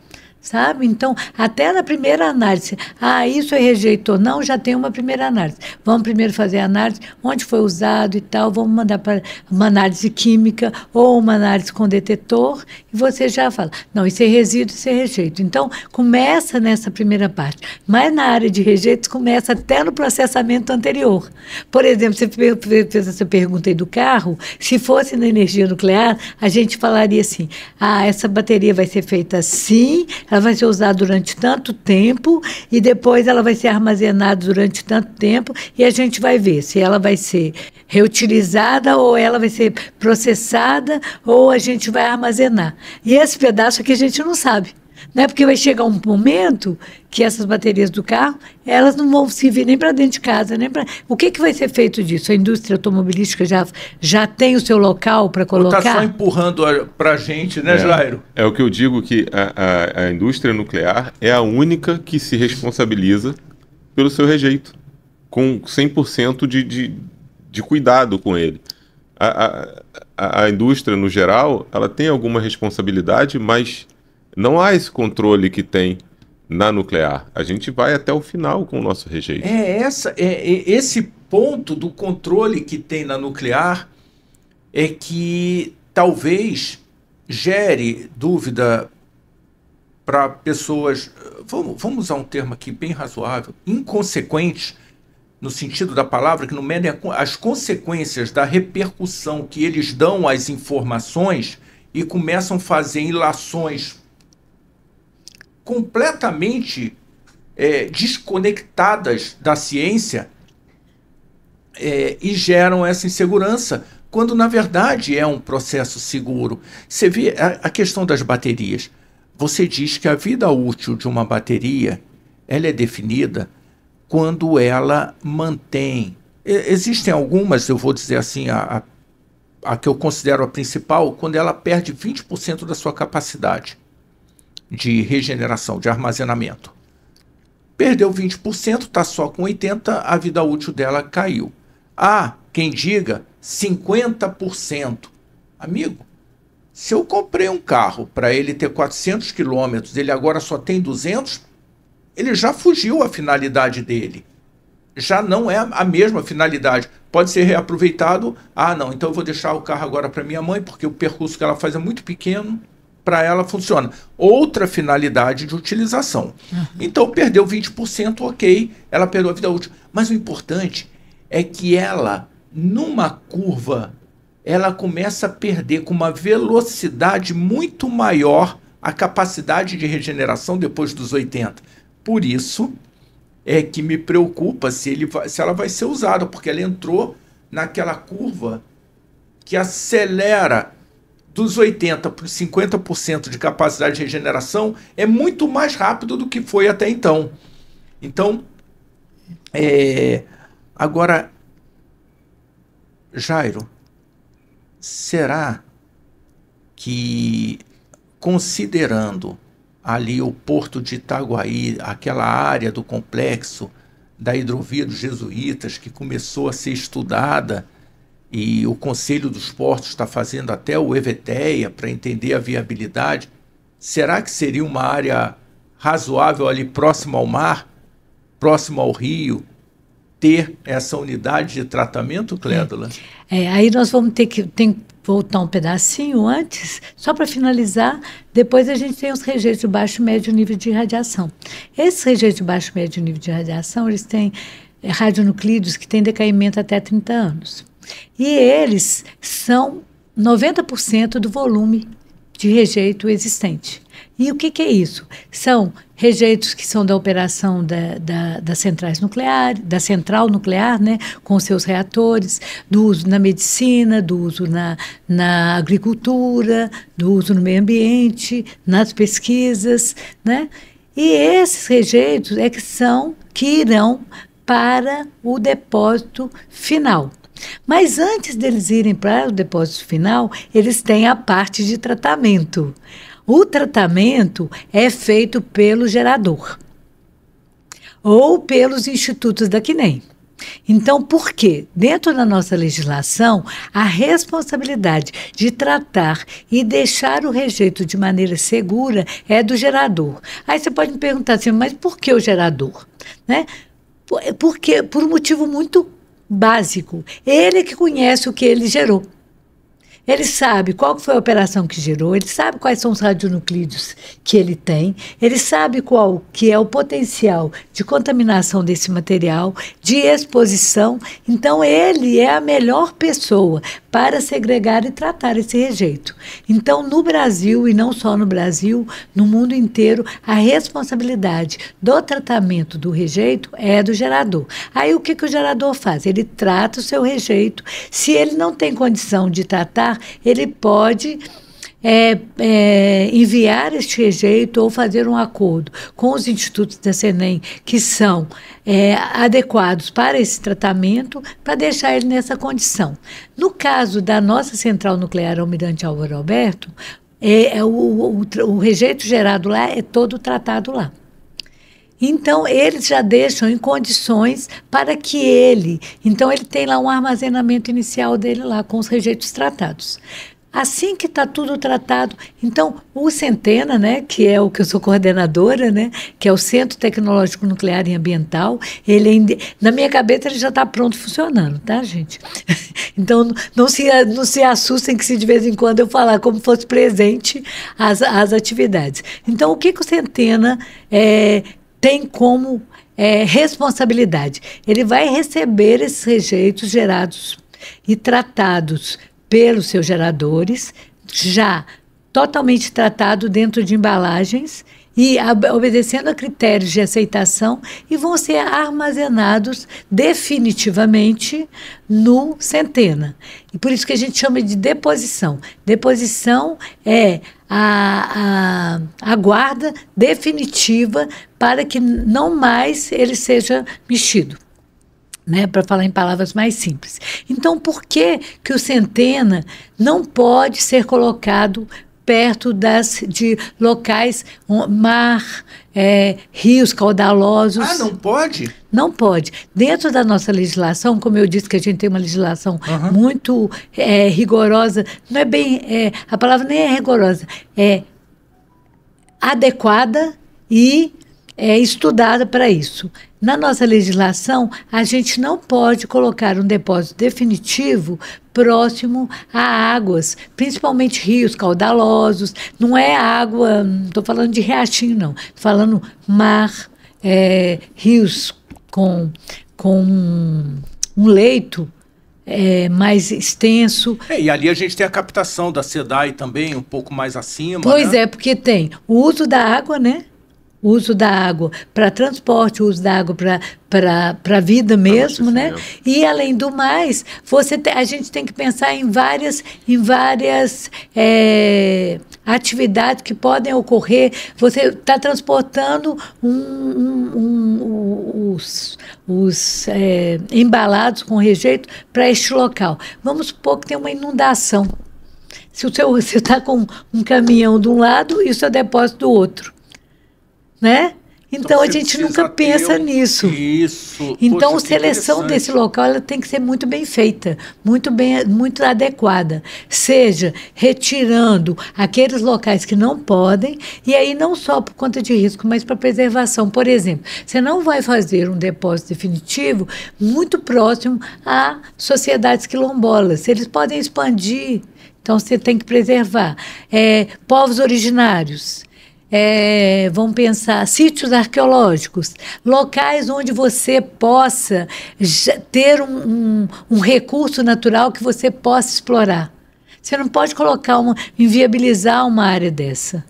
C: Sabe? Então, até na primeira análise, isso é rejeito ou não, já tem uma primeira análise. Vamos primeiro fazer a análise, onde foi usado e tal, vamos mandar para uma análise química ou uma análise com detetor, e você já fala, não, isso é resíduo, isso é rejeito. Então, começa nessa primeira parte. Mas na área de rejeitos, começa até no processamento anterior. Por exemplo, você fez essa pergunta aí do carro, se fosse na energia nuclear, a gente falaria assim, essa bateria vai ser feita assim, ela vai ser usada durante tanto tempo e depois ela vai ser armazenada durante tanto tempo e a gente vai ver se ela vai ser reutilizada ou ela vai ser processada ou a gente vai armazenar. E esse pedaço aqui a gente não sabe, né? Porque vai chegar um momento que essas baterias do carro, elas não vão servir nem para dentro de casa, nem para... O que vai ser feito disso? A indústria automobilística já tem o seu local para colocar?
A: Está só empurrando para a gente, né, Jairo?
B: É o que eu digo, que a indústria nuclear é a única que se responsabiliza pelo seu rejeito, com 100% de cuidado com ele. A indústria, no geral, ela tem alguma responsabilidade, mas não há esse controle que tem na nuclear. A gente vai até o final com o nosso rejeito.
A: Esse ponto do controle que tem na nuclear é que talvez gere dúvida para pessoas, vamos usar um termo aqui bem razoável, inconsequentes, no sentido da palavra, que não medem as consequências da repercussão que eles dão às informações e começam a fazer ilações completamente desconectadas da ciência e geram essa insegurança, quando na verdade é um processo seguro. Você vê a questão das baterias. Você diz que a vida útil de uma bateria ela é definida quando ela mantém. Existem algumas, eu vou dizer assim, a que eu considero a principal, quando ela perde 20% da sua capacidade de regeneração, de armazenamento. Perdeu 20%, está só com 80%, a vida útil dela caiu. Quem diga 50%. Amigo, se eu comprei um carro para ele ter 400 quilômetros, ele agora só tem 200, ele já fugiu a finalidade dele. Já não é a mesma finalidade. Pode ser reaproveitado. Não, então eu vou deixar o carro agora para minha mãe, porque o percurso que ela faz é muito pequeno, para ela funciona. Outra finalidade de utilização. Então, perdeu 20%, ok, ela perdeu a vida útil. Mas o importante é que ela, numa curva, ela começa a perder com uma velocidade muito maior a capacidade de regeneração depois dos 80%. Por isso é que me preocupa se ela vai ser usada, porque ela entrou naquela curva que acelera dos 80% para os 50% de capacidade de regeneração, é muito mais rápido do que foi até então. Então, agora, Jairo, será que, considerando ali o porto de Itaguaí, aquela área do complexo da hidrovia dos jesuítas que começou a ser estudada, e o Conselho dos Portos está fazendo até o EVTEA para entender a viabilidade, será que seria uma área razoável ali próximo ao mar, próximo ao rio, ter essa unidade de tratamento, Clédula?
C: Aí nós vamos ter que voltar um pedacinho antes, só para finalizar. Depois a gente tem os rejeitos de baixo e médio nível de radiação. Esses rejeitos de baixo e médio nível de radiação, eles têm radionuclídeos que têm decaimento até 30 anos. E eles são 90% do volume de rejeito existente. E o que é isso? São rejeitos que são da operação das centrais nucleares, da central nuclear, né, com seus reatores, do uso na medicina, do uso na agricultura, do uso no meio ambiente, nas pesquisas, né? E esses rejeitos que irão para o depósito final. Mas antes deles irem para o depósito final, eles têm a parte de tratamento. O tratamento é feito pelo gerador ou pelos institutos da CNEM. Então, por quê? Dentro da nossa legislação, a responsabilidade de tratar e deixar o rejeito de maneira segura é do gerador. Aí você pode me perguntar assim, mas por que o gerador? Né? Porque, por um motivo muito básico. Ele que conhece o que ele gerou. Ele sabe qual foi a operação que gerou, ele sabe quais são os radionuclídeos que ele tem, ele sabe qual que é o potencial de contaminação desse material, de exposição. Então, ele é a melhor pessoa para segregar e tratar esse rejeito. Então, no Brasil, e não só no Brasil, no mundo inteiro, a responsabilidade do tratamento do rejeito é do gerador. Aí, o que o gerador faz? Ele trata o seu rejeito. Se ele não tem condição de tratar, ele pode enviar este rejeito ou fazer um acordo com os institutos da CNEM que são adequados para esse tratamento, para deixar ele nessa condição. No caso da nossa central nuclear Almirante Álvaro Alberto, o rejeito gerado lá é todo tratado lá. Então, eles já deixam em condições para que então ele tem lá um armazenamento inicial dele lá com os rejeitos tratados. Assim que está tudo tratado, então o Centena, né, que é o que eu sou coordenadora, né, que é o Centro Tecnológico Nuclear e Ambiental, na minha cabeça ele já está pronto funcionando, tá, gente? Então não se assustem que se de vez em quando eu falar como fosse presente as atividades. Então o que o Centena tem como responsabilidade? Ele vai receber esses rejeitos gerados e tratados pelos seus geradores, já totalmente tratado dentro de embalagens e obedecendo a critérios de aceitação e vão ser armazenados definitivamente no Centena. E por isso que a gente chama de deposição. Deposição é a guarda definitiva para que não mais ele seja mexido. Né, para falar em palavras mais simples. Então, por que o Centena não pode ser colocado perto de locais, mar, rios caudalosos?
A: Ah, não pode?
C: Não pode. Dentro da nossa legislação, como eu disse que a gente tem uma legislação muito rigorosa, não é bem, a palavra nem é rigorosa, é adequada e estudada para isso. Na nossa legislação, a gente não pode colocar um depósito definitivo próximo a águas, principalmente rios caudalosos. Não é água, não estou falando de riachinho, não. Estou falando mar, rios com um leito mais extenso.
A: E ali a gente tem a captação da SEDAI também, um pouco mais acima.
C: Pois
A: né?
C: Porque tem o uso da água, né? O uso da água para transporte, o uso da água para a vida mesmo, né? E, além do mais, a gente tem que pensar em várias atividades que podem ocorrer. Você está transportando os embalados com rejeito para este local. Vamos supor que tem uma inundação. Se você está com um caminhão de um lado e o seu depósito do outro. Né? Então a gente nunca pensa nisso.
A: Isso.
C: Então,
A: Poxa,
C: a seleção desse local ela tem que ser muito bem feita, muito adequada. Seja retirando aqueles locais que não podem, e aí não só por conta de risco, mas para preservação. Por exemplo, você não vai fazer um depósito definitivo muito próximo a sociedades quilombolas. Eles podem expandir, então você tem que preservar. Povos originários. Vamos pensar, sítios arqueológicos, locais onde você possa ter um recurso natural que você possa explorar. Você não pode inviabilizar uma área dessa.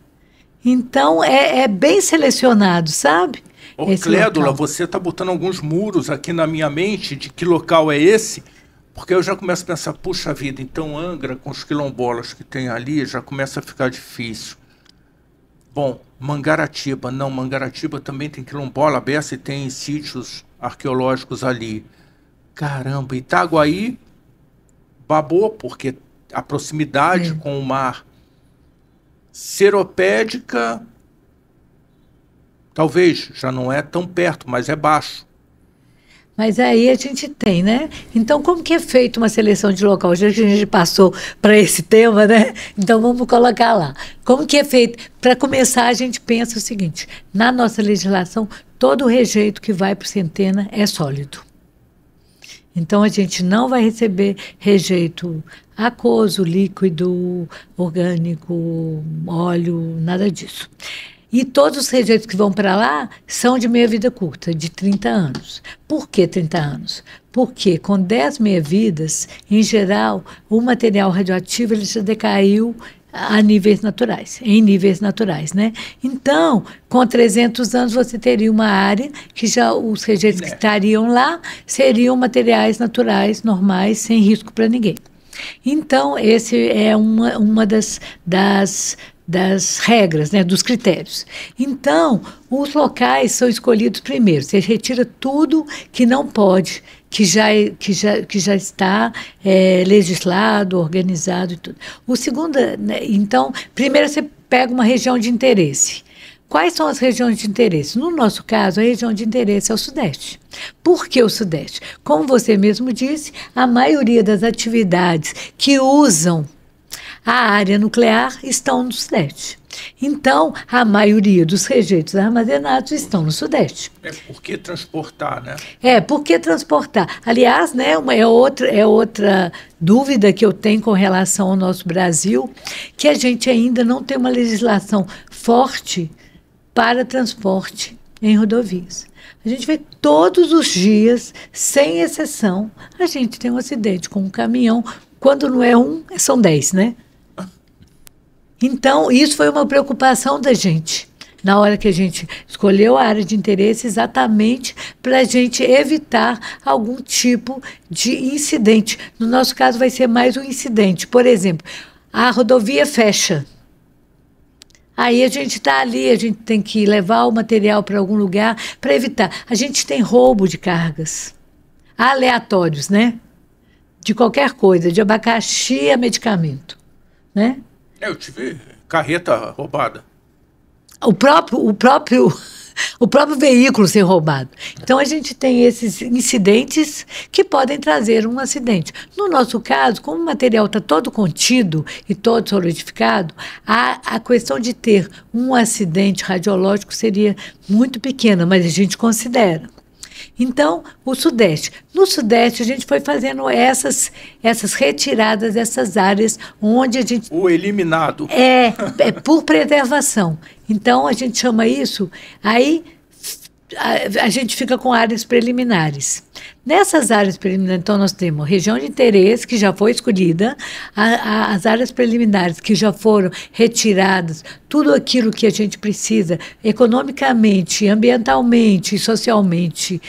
C: Então, é bem selecionado, sabe?
A: Ô, Clédula, você está botando alguns muros aqui na minha mente de que local é esse, porque eu já começo a pensar, puxa vida, então Angra, com os quilombolas que tem ali, já começa a ficar difícil. Bom, Mangaratiba, não, Mangaratiba também tem quilombola, Bessa e tem sítios arqueológicos ali. Caramba, Itaguaí babou, porque a proximidade com o mar. Seropédica, talvez, já não é tão perto, mas é baixo.
C: Mas aí a gente tem, né? Então, como que é feita uma seleção de local? Já que a gente passou para esse tema, né? Então, vamos colocar lá. Como que é feito? Para começar, a gente pensa o seguinte, na nossa legislação, todo o rejeito que vai para o Centena é sólido. Então, a gente não vai receber rejeito aquoso, líquido, orgânico, óleo, nada disso. E todos os rejeitos que vão para lá são de meia-vida curta, de 30 anos. Por que 30 anos? Porque com 10 meia-vidas, em geral, o material radioativo ele já decaiu em níveis naturais, né? Então, com 300 anos, você teria uma área que já os rejeitos que estariam lá seriam materiais naturais, normais, sem risco para ninguém. Então, esse é uma das regras, né, dos critérios. Então, os locais são escolhidos primeiro. Você retira tudo que não pode, que já está legislado, organizado e tudo. O segundo, né, então, primeiro você pega uma região de interesse. Quais são as regiões de interesse? No nosso caso, a região de interesse é o Sudeste. Por que o Sudeste? Como você mesmo disse, a maioria das atividades que usam a área nuclear estão no Sudeste. Então, a maioria dos rejeitos armazenados estão no Sudeste.
A: Por que transportar, né?
C: Por que transportar? Aliás, né, é outra dúvida que eu tenho com relação ao nosso Brasil, que a gente ainda não tem uma legislação forte para transporte em rodovias. A gente vê todos os dias, sem exceção, a gente tem um acidente com um caminhão. Quando não é um, são 10, né? Então, isso foi uma preocupação da gente, na hora que a gente escolheu a área de interesse, exatamente para a gente evitar algum tipo de incidente. No nosso caso, vai ser mais um incidente. Por exemplo, a rodovia fecha. Aí a gente está ali, a gente tem que levar o material para algum lugar para evitar. A gente tem roubo de cargas aleatórios, né? De qualquer coisa, de abacaxi a medicamento, né?
A: Eu tive carreta roubada.
C: O próprio veículo ser roubado. Então, a gente tem esses incidentes que podem trazer um acidente. No nosso caso, como o material está todo contido e todo solidificado, a questão de ter um acidente radiológico seria muito pequena, mas a gente considera. Então, o Sudeste. No Sudeste, a gente foi fazendo essas retiradas dessas áreas onde a gente...
A: O eliminado.
C: É por preservação. Então, a gente chama isso... Aí, a gente fica com áreas preliminares. Nessas áreas preliminares, então, nós temos região de interesse, que já foi escolhida, as áreas preliminares que já foram retiradas, tudo aquilo que a gente precisa, economicamente, ambientalmente e socialmente,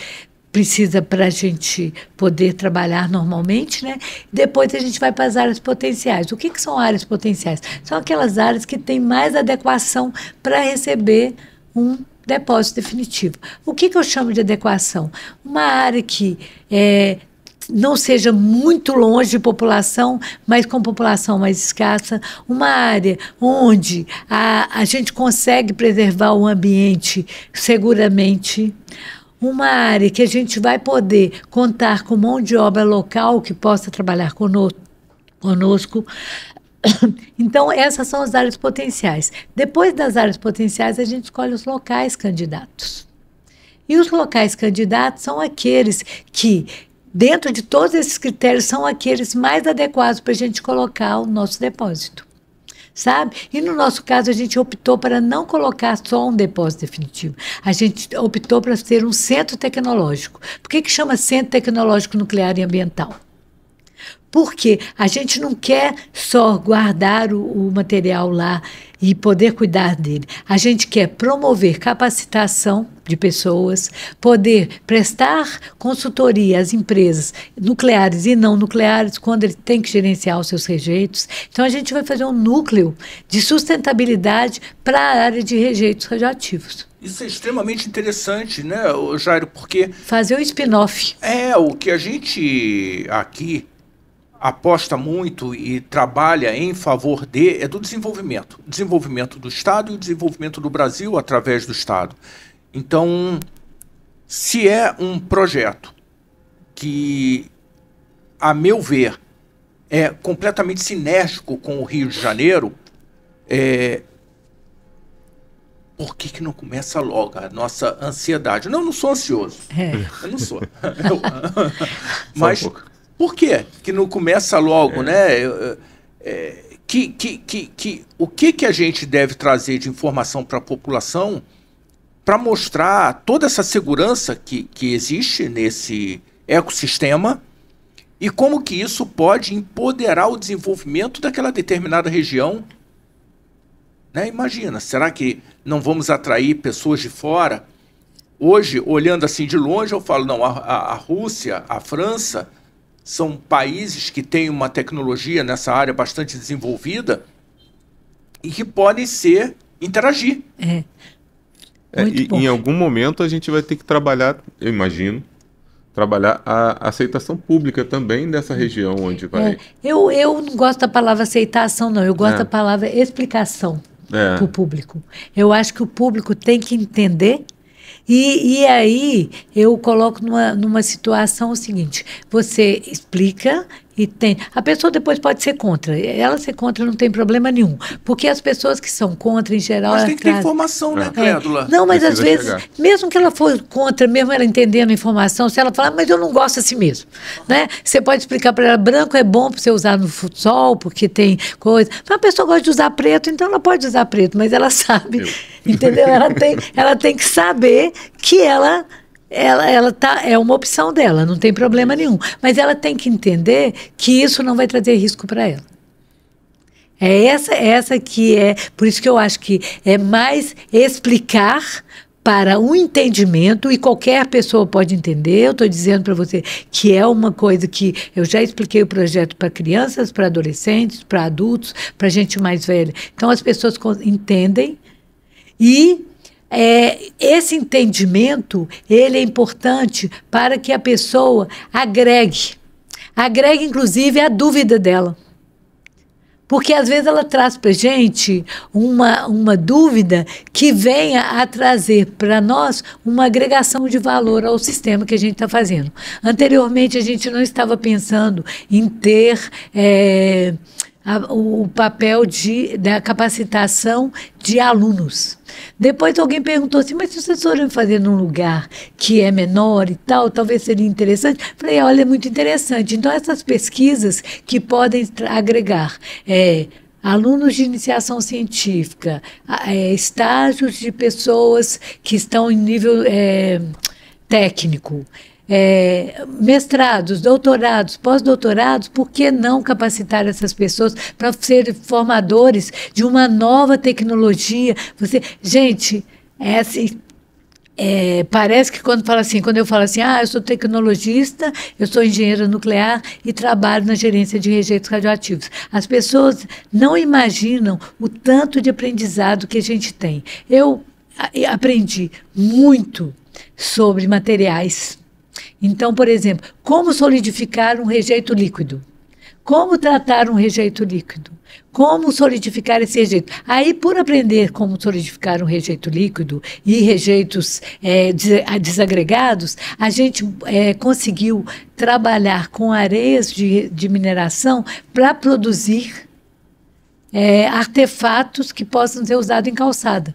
C: precisa para a gente poder trabalhar normalmente, né? Depois a gente vai para as áreas potenciais. O que são áreas potenciais? São aquelas áreas que têm mais adequação para receber um depósito definitivo. O que eu chamo de adequação? Uma área que não seja muito longe de população, mas com população mais escassa, uma área onde a gente consegue preservar o ambiente seguramente, uma área que a gente vai poder contar com mão de obra local que possa trabalhar conosco. Então, essas são as áreas potenciais. Depois das áreas potenciais, a gente escolhe os locais candidatos. E os locais candidatos são aqueles que, dentro de todos esses critérios, são aqueles mais adequados para a gente colocar o nosso depósito. Sabe? E no nosso caso, a gente optou para não colocar só um depósito definitivo. A gente optou para ter um centro tecnológico. Por que chama Centro Tecnológico Nuclear e Ambiental? Porque a gente não quer só guardar o material lá e poder cuidar dele. A gente quer promover capacitação de pessoas, poder prestar consultoria às empresas nucleares e não nucleares quando ele tem que gerenciar os seus rejeitos. Então, a gente vai fazer um núcleo de sustentabilidade para a área de rejeitos radioativos.
A: Isso é extremamente interessante, né, Jairo, porque...
C: Fazer um spin-off.
A: O que a gente aqui aposta muito e trabalha em favor do desenvolvimento do Estado e o desenvolvimento do Brasil através do Estado. Então, se é um projeto que, a meu ver, é completamente sinérgico com o Rio de Janeiro, por que não começa logo a nossa ansiedade? Não sou ansioso. Eu não sou. Mas... Por quê? Que não começa logo, né? O que a gente deve trazer de informação para a população para mostrar toda essa segurança que existe nesse ecossistema e como que isso pode empoderar o desenvolvimento daquela determinada região? Né? Imagina, será que não vamos atrair pessoas de fora? Hoje, olhando assim de longe, eu falo, não, a Rússia, a França... são países que têm uma tecnologia nessa área bastante desenvolvida e que podem interagir.
B: E em algum momento a gente vai ter que trabalhar, eu imagino, a aceitação pública também dessa região onde vai...
C: Eu não gosto da palavra aceitação, não. Eu gosto da palavra explicação para o público. Eu acho que o público tem que entender. E aí eu coloco numa situação o seguinte: você explica e tem... A pessoa depois pode ser contra. Ela ser contra não tem problema nenhum. Porque as pessoas que são contra, em geral...
A: Mas tem que ter informação, né, Clédula?
C: Não, mas às vezes, mesmo que ela for contra, mesmo ela entendendo a informação, se ela falar, mas eu não gosto assim mesmo. Né? Você pode explicar para ela, branco é bom para você usar no futsal, porque tem coisa... Mas a pessoa gosta de usar preto, então ela pode usar preto, mas ela sabe, entendeu? Ela tem que saber que ela é uma opção dela, não tem problema nenhum. Mas ela tem que entender que isso não vai trazer risco para ela. Essa que é, por isso que eu acho que é mais explicar para o entendimento, e qualquer pessoa pode entender. Eu estou dizendo para você que é uma coisa que eu já expliquei o projeto para crianças, para adolescentes, para adultos, para gente mais velha. Então as pessoas entendem e esse entendimento ele é importante para que a pessoa agregue inclusive a dúvida dela. Porque às vezes ela traz para a gente uma dúvida que venha a trazer para nós uma agregação de valor ao sistema que a gente está fazendo. Anteriormente a gente não estava pensando em ter o papel da capacitação de alunos. Depois alguém perguntou assim, mas se vocês forem fazer num lugar que é menor e tal, talvez seria interessante. Falei, olha, é muito interessante. Então, essas pesquisas que podem agregar alunos de iniciação científica, estágios de pessoas que estão em nível técnico, mestrados, doutorados, pós-doutorados, por que não capacitar essas pessoas para serem formadores de uma nova tecnologia? Gente, assim, parece que quando eu falo assim, eu sou tecnologista, eu sou engenheira nuclear e trabalho na gerência de rejeitos radioativos. As pessoas não imaginam o tanto de aprendizado que a gente tem. Eu aprendi muito sobre materiais. Então, por exemplo, como solidificar um rejeito líquido? Como tratar um rejeito líquido? Como solidificar esse rejeito? Aí, por aprender como solidificar um rejeito líquido e rejeitos desagregados, a gente conseguiu trabalhar com areias de mineração para produzir artefatos que possam ser usados em calçada.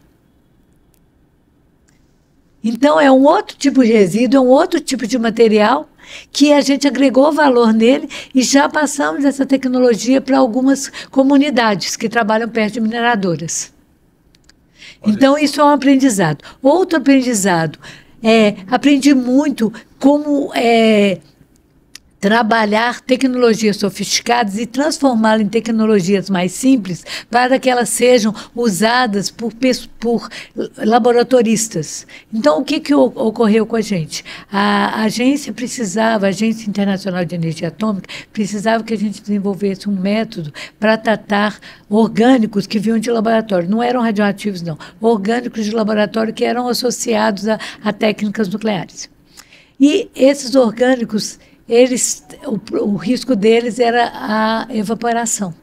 C: Então, é um outro tipo de resíduo, é um outro tipo de material que a gente agregou valor nele e já passamos essa tecnologia para algumas comunidades que trabalham perto de mineradoras. Então, isso é um aprendizado. Outro aprendizado, aprendi muito como trabalhar tecnologias sofisticadas e transformá-las em tecnologias mais simples para que elas sejam usadas por laboratoristas. Então, o que ocorreu com a gente? A Agência Internacional de Energia Atômica, precisava que a gente desenvolvesse um método para tratar orgânicos que vinham de laboratório. Não eram radioativos, não. Orgânicos de laboratório que eram associados a técnicas nucleares. E esses orgânicos, o risco deles era a evaporação.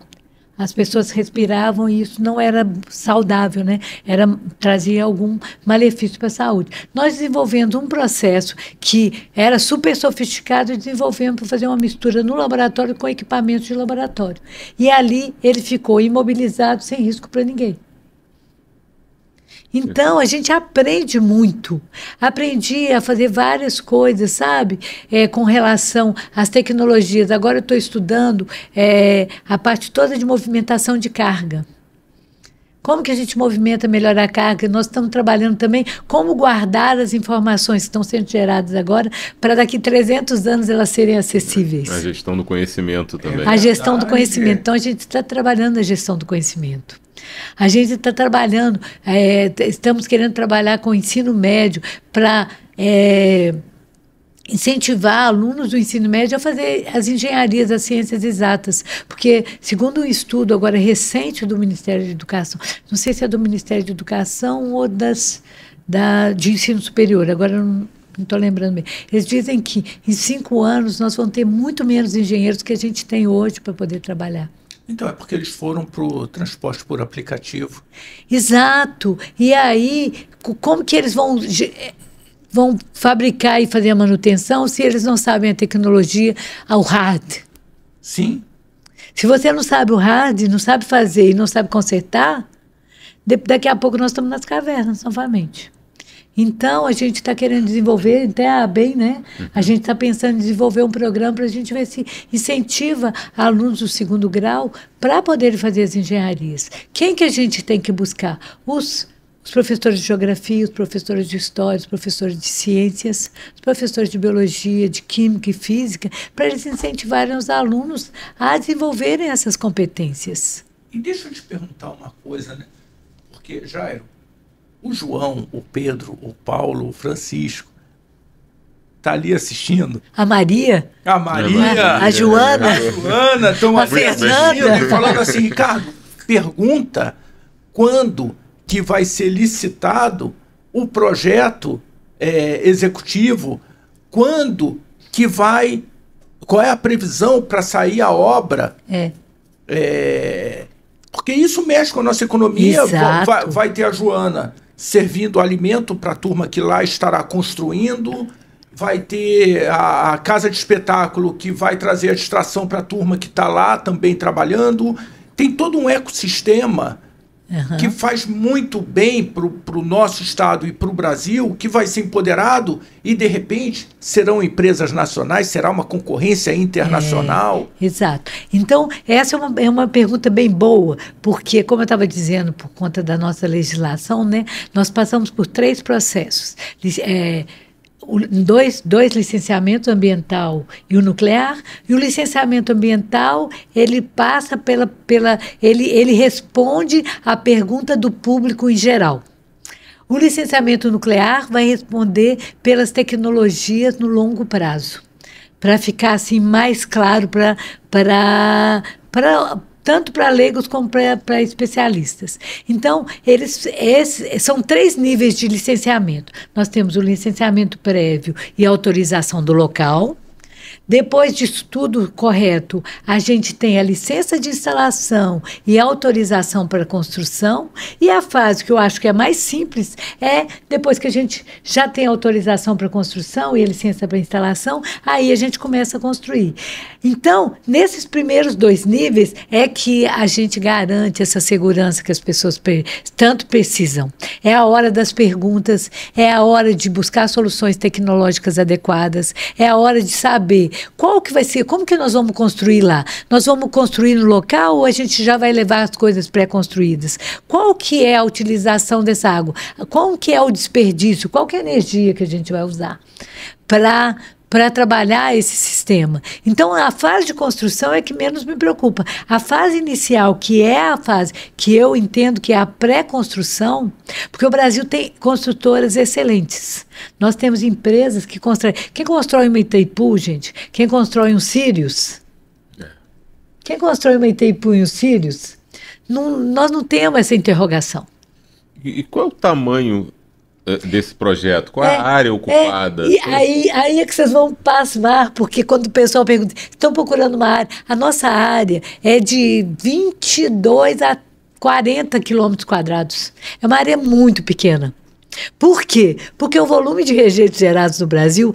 C: As pessoas respiravam e isso não era saudável, né? Trazia algum malefício para a saúde. Nós desenvolvemos um processo que era super sofisticado e desenvolvemos para fazer uma mistura no laboratório com equipamentos de laboratório. E ali ele ficou imobilizado sem risco para ninguém. Então, a gente aprende muito. Aprendi a fazer várias coisas, sabe? Com relação às tecnologias. Agora eu estou estudando a parte toda de movimentação de carga. Como que a gente movimenta melhor a carga? Nós estamos trabalhando também como guardar as informações que estão sendo geradas agora para daqui a 300 anos elas serem acessíveis.
B: A gestão do conhecimento também.
C: A gestão do conhecimento. Então, a gente está trabalhando na gestão do conhecimento. A gente está trabalhando, estamos querendo trabalhar com o ensino médio para incentivar alunos do ensino médio a fazer as engenharias, as ciências exatas, porque, segundo um estudo agora recente do Ministério de Educação, não sei se é do Ministério de Educação ou de ensino superior, agora eu não estou lembrando bem, eles dizem que em 5 anos nós vamos ter muito menos engenheiros que a gente tem hoje para poder trabalhar.
A: Então, é porque eles foram para o transporte por aplicativo.
C: Exato. E aí, como que eles vão fabricar e fazer a manutenção se eles não sabem a tecnologia, o hard?
A: Sim.
C: Se você não sabe o hard, não sabe fazer e não sabe consertar, daqui a pouco nós estamos nas cavernas novamente. Então, a gente está querendo desenvolver, até a ABEM, né? A gente está pensando em desenvolver um programa para a gente ver se incentiva alunos do 2º grau para poderem fazer as engenharias. Quem que a gente tem que buscar? Os professores de geografia, os professores de história, os professores de ciências, os professores de biologia, de química e física, para eles incentivarem os alunos a desenvolverem essas competências.
A: E deixa eu te perguntar uma coisa, né? Porque, Jairo, o João, o Pedro, o Paulo, o Francisco, tá ali assistindo.
C: A Maria?
A: A Maria.
C: A Joana.
A: A Joana. Estão
C: a Fernanda.
A: Falando assim, Ricardo, pergunta quando que vai ser licitado o projeto executivo, quando que vai... Qual é a previsão para sair a obra? Porque isso mexe com a nossa economia. Vai ter a Joana servindo alimento para a turma que lá estará construindo, vai ter a casa de espetáculo que vai trazer a distração para a turma que está lá também trabalhando. Tem todo um ecossistema que faz muito bem para o nosso estado e para o Brasil, que vai ser empoderado e, de repente, serão empresas nacionais, será uma concorrência internacional.
C: Exato. Então, essa é uma pergunta bem boa, porque, como eu estava dizendo, por conta da nossa legislação, né, nós passamos por 3 processos. Dois licenciamentos, ambiental e o nuclear, e o licenciamento ambiental, ele passa ele responde à pergunta do público em geral. O licenciamento nuclear vai responder pelas tecnologias no longo prazo, para ficar assim mais claro tanto para leigos como para especialistas. Então, são 3 níveis de licenciamento. Nós temos o licenciamento prévio e autorização do local. Depois disso tudo correto, a gente tem a licença de instalação e a autorização para construção. E a fase que eu acho que é mais simples depois que a gente já tem a autorização para construção e a licença para instalação, aí a gente começa a construir. Então, nesses primeiros 2 níveis é que a gente garante essa segurança que as pessoas tanto precisam. É a hora das perguntas, é a hora de buscar soluções tecnológicas adequadas, é a hora de saber qual que vai ser, como que nós vamos construir lá? Nós vamos construir no local ou a gente já vai levar as coisas pré-construídas? Qual que é a utilização dessa água? Qual que é o desperdício? Qual que é a energia que a gente vai usar para trabalhar esse sistema? Então, a fase de construção é que menos me preocupa. A fase inicial, que é a fase que eu entendo que é a pré-construção, porque o Brasil tem construtoras excelentes. Nós temos empresas que constroem. Quem constrói uma Itaipu, gente? Quem constrói um Sirius? Quem constrói uma Itaipu e um Sirius? Nós não temos essa interrogação.
B: E qual é o tamanho desse projeto? Qual é a área ocupada?
C: E aí é que vocês vão pasmar, porque quando o pessoal pergunta, estão procurando uma área, a nossa área é de 22 a 40 quilômetros quadrados. É uma área muito pequena. Por quê? Porque o volume de rejeitos gerados no Brasil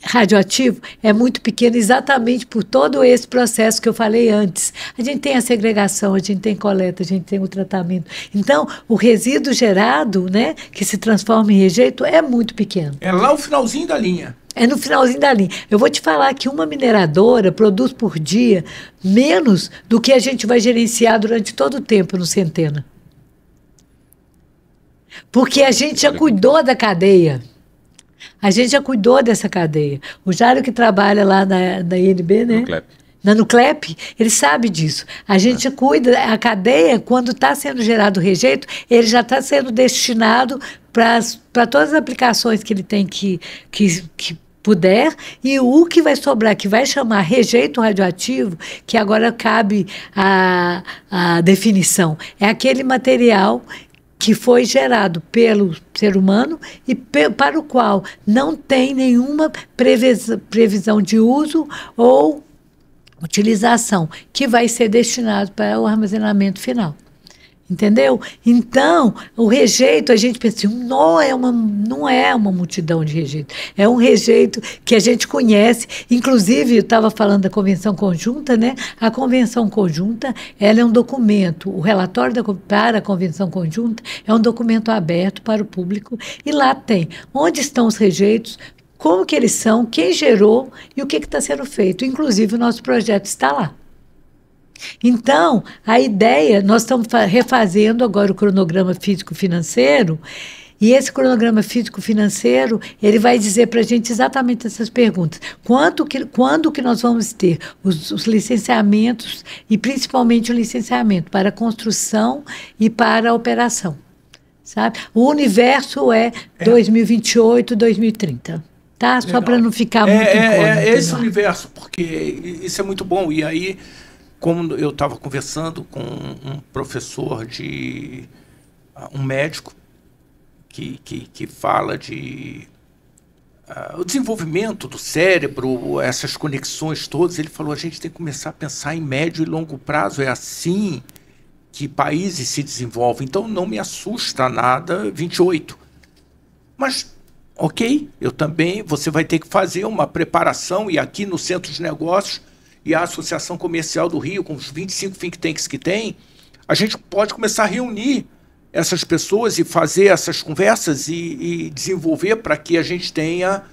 C: radioativo é muito pequeno exatamente por todo esse processo que eu falei antes. A gente tem a segregação, a gente tem coleta, a gente tem o tratamento. Então, o resíduo gerado, né, que se transforma em rejeito, é muito pequeno.
A: É lá o finalzinho da linha.
C: É no finalzinho da linha. Eu vou te falar que uma mineradora produz por dia menos do que a gente vai gerenciar durante todo o tempo no Centena. Porque a gente já cuidou da cadeia. A gente já cuidou dessa cadeia. O Jário que trabalha lá na INB, né? Na Nuclep, ele sabe disso. A gente cuida, a cadeia, quando está sendo gerado o rejeito, ele já está sendo destinado para todas as aplicações que ele tem que puder, e o que vai sobrar, que vai chamar rejeito radioativo, que agora cabe a definição, é aquele material que foi gerado pelo ser humano e para o qual não tem nenhuma previsão de uso ou utilização, que vai ser destinado para o armazenamento final. Entendeu? Então, o rejeito, a gente pensa assim, não é uma multidão de rejeito. É um rejeito que a gente conhece. Inclusive, eu estava falando da Convenção Conjunta, né? A Convenção Conjunta, ela é um documento, o relatório para a Convenção Conjunta é um documento aberto para o público, e lá tem onde estão os rejeitos, como que eles são, quem gerou e o que está sendo feito. Inclusive, o nosso projeto está lá. Então, a ideia, nós estamos refazendo agora o cronograma físico-financeiro, E esse cronograma físico-financeiro, ele vai dizer para a gente exatamente essas perguntas. Quando que nós vamos ter os licenciamentos, e principalmente o licenciamento para a construção e para a operação, sabe? O universo é 2028, 2030. Tá? Só para não ficar muito incômodo.
A: Esse universo, porque isso é muito bom. E aí, como eu estava conversando com um professor um médico, que fala de o desenvolvimento do cérebro, essas conexões todas, ele falou, a gente tem que começar a pensar em médio e longo prazo, é assim que países se desenvolvem. Então não me assusta nada 28. Mas, ok, você vai ter que fazer uma preparação, e aqui no Centro de Negócios e a Associação Comercial do Rio, com os 25 think tanks que tem, a gente pode começar a reunir essas pessoas e fazer essas conversas e desenvolver para que a gente tenha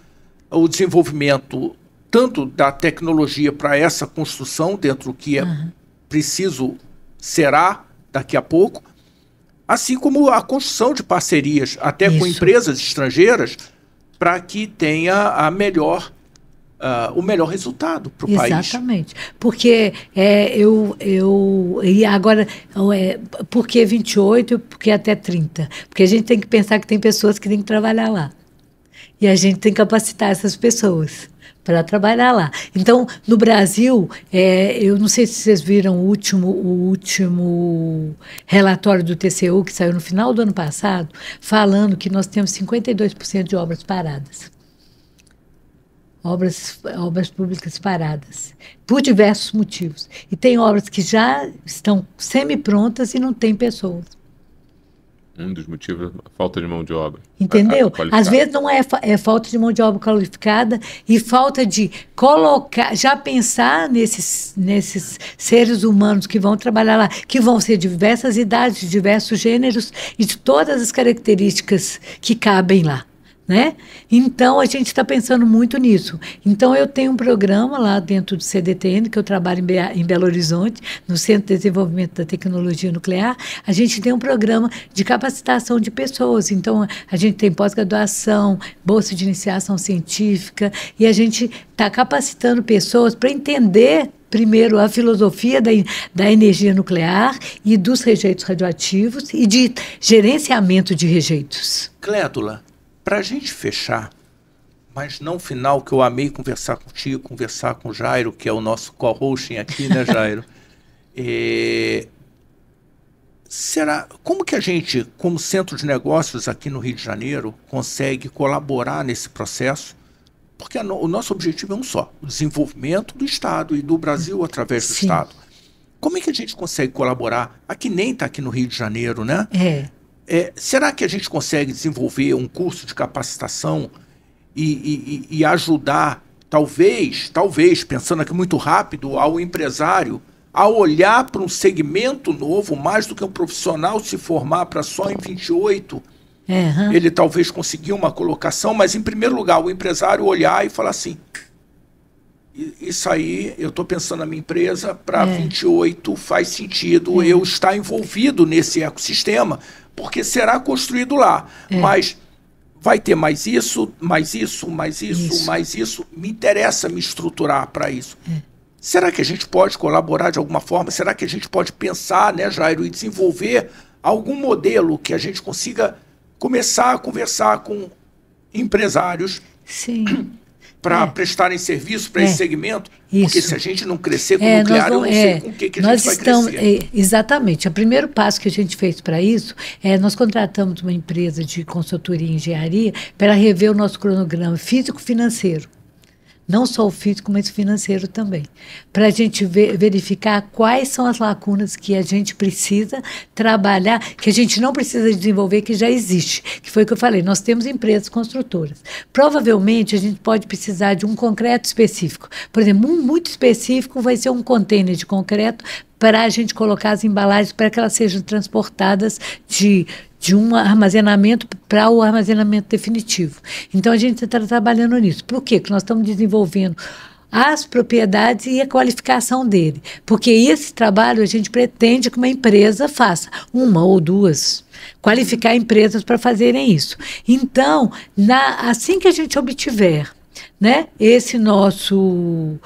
A: o desenvolvimento tanto da tecnologia para essa construção dentro do que é preciso será daqui a pouco, assim como a construção de parcerias até com empresas estrangeiras para que tenha o melhor resultado para o país.
C: Exatamente. Porque e agora, por que 28 e por que até 30? Porque a gente tem que pensar que tem pessoas que têm que trabalhar lá. E a gente tem que capacitar essas pessoas para trabalhar lá. Então, no Brasil, eu não sei se vocês viram o último relatório do TCU, que saiu no final do ano passado, falando que nós temos 52% de obras paradas. Obras públicas paradas, por diversos motivos. E tem obras que já estão semi-prontas e não tem pessoas.
B: Um dos motivos é a falta de mão de obra.
C: Entendeu? Às vezes não é falta de mão de obra qualificada e falta de já pensar nesses seres humanos que vão trabalhar lá, que vão ser de diversas idades, de diversos gêneros e de todas as características que cabem lá. Né? Então, a gente está pensando muito nisso. Então, eu tenho um programa lá dentro do CDTN, que eu trabalho em Belo Horizonte, no Centro de Desenvolvimento da Tecnologia Nuclear. A gente tem um programa de capacitação de pessoas. Então, a gente tem pós-graduação, bolsa de iniciação científica, e a gente está capacitando pessoas para entender primeiro a filosofia da energia nuclear e dos rejeitos radioativos e de gerenciamento de rejeitos.
A: Clédula, para a gente fechar, mas não final, que eu amei conversar contigo, conversar com o Jairo, que é o nosso co-hosting aqui, né, Jairo? Como que a gente, como centro de negócios aqui no Rio de Janeiro, consegue colaborar nesse processo? Porque o nosso objetivo é um só, o desenvolvimento do Estado e do Brasil através do Estado. Como é que a gente consegue colaborar? Aqui nem está aqui no Rio de Janeiro, né? Será que a gente consegue desenvolver um curso de capacitação e ajudar, talvez, pensando aqui muito rápido, ao empresário a olhar para um segmento novo, mais do que um profissional se formar para só em 28, ele talvez conseguir uma colocação, mas em primeiro lugar o empresário olhar e falar assim, isso aí, eu estou pensando na minha empresa, para 28 faz sentido eu estar envolvido nesse ecossistema, porque será construído lá, mas vai ter mais isso, mais isso, mais isso, mais isso, me interessa me estruturar para isso. Será que a gente pode colaborar de alguma forma? Será que a gente pode pensar, né, Jairo, e desenvolver algum modelo que a gente consiga começar a conversar com empresários para prestarem serviço para esse segmento? Porque se a gente não crescer com o nuclear, eu não sei com o que a gente vai crescer.
C: Exatamente. O primeiro passo que a gente fez para isso nós contratamos uma empresa de consultoria e engenharia para rever o nosso cronograma físico-financeiro. Não só o físico, mas o financeiro também. Para a gente verificar quais são as lacunas que a gente precisa trabalhar, que a gente não precisa desenvolver, que já existe. Que foi o que eu falei, nós temos empresas construtoras. Provavelmente a gente pode precisar de um concreto específico. Por exemplo, um muito específico vai ser um container de concreto para a gente colocar as embalagens para que elas sejam transportadas de um armazenamento para o armazenamento definitivo. Então, a gente está trabalhando nisso. Por quê? Porque nós estamos desenvolvendo as propriedades e a qualificação dele. Porque esse trabalho a gente pretende que uma empresa faça, uma ou duas, qualificar empresas para fazerem isso. Então, assim que a gente obtiver, né, esse nosso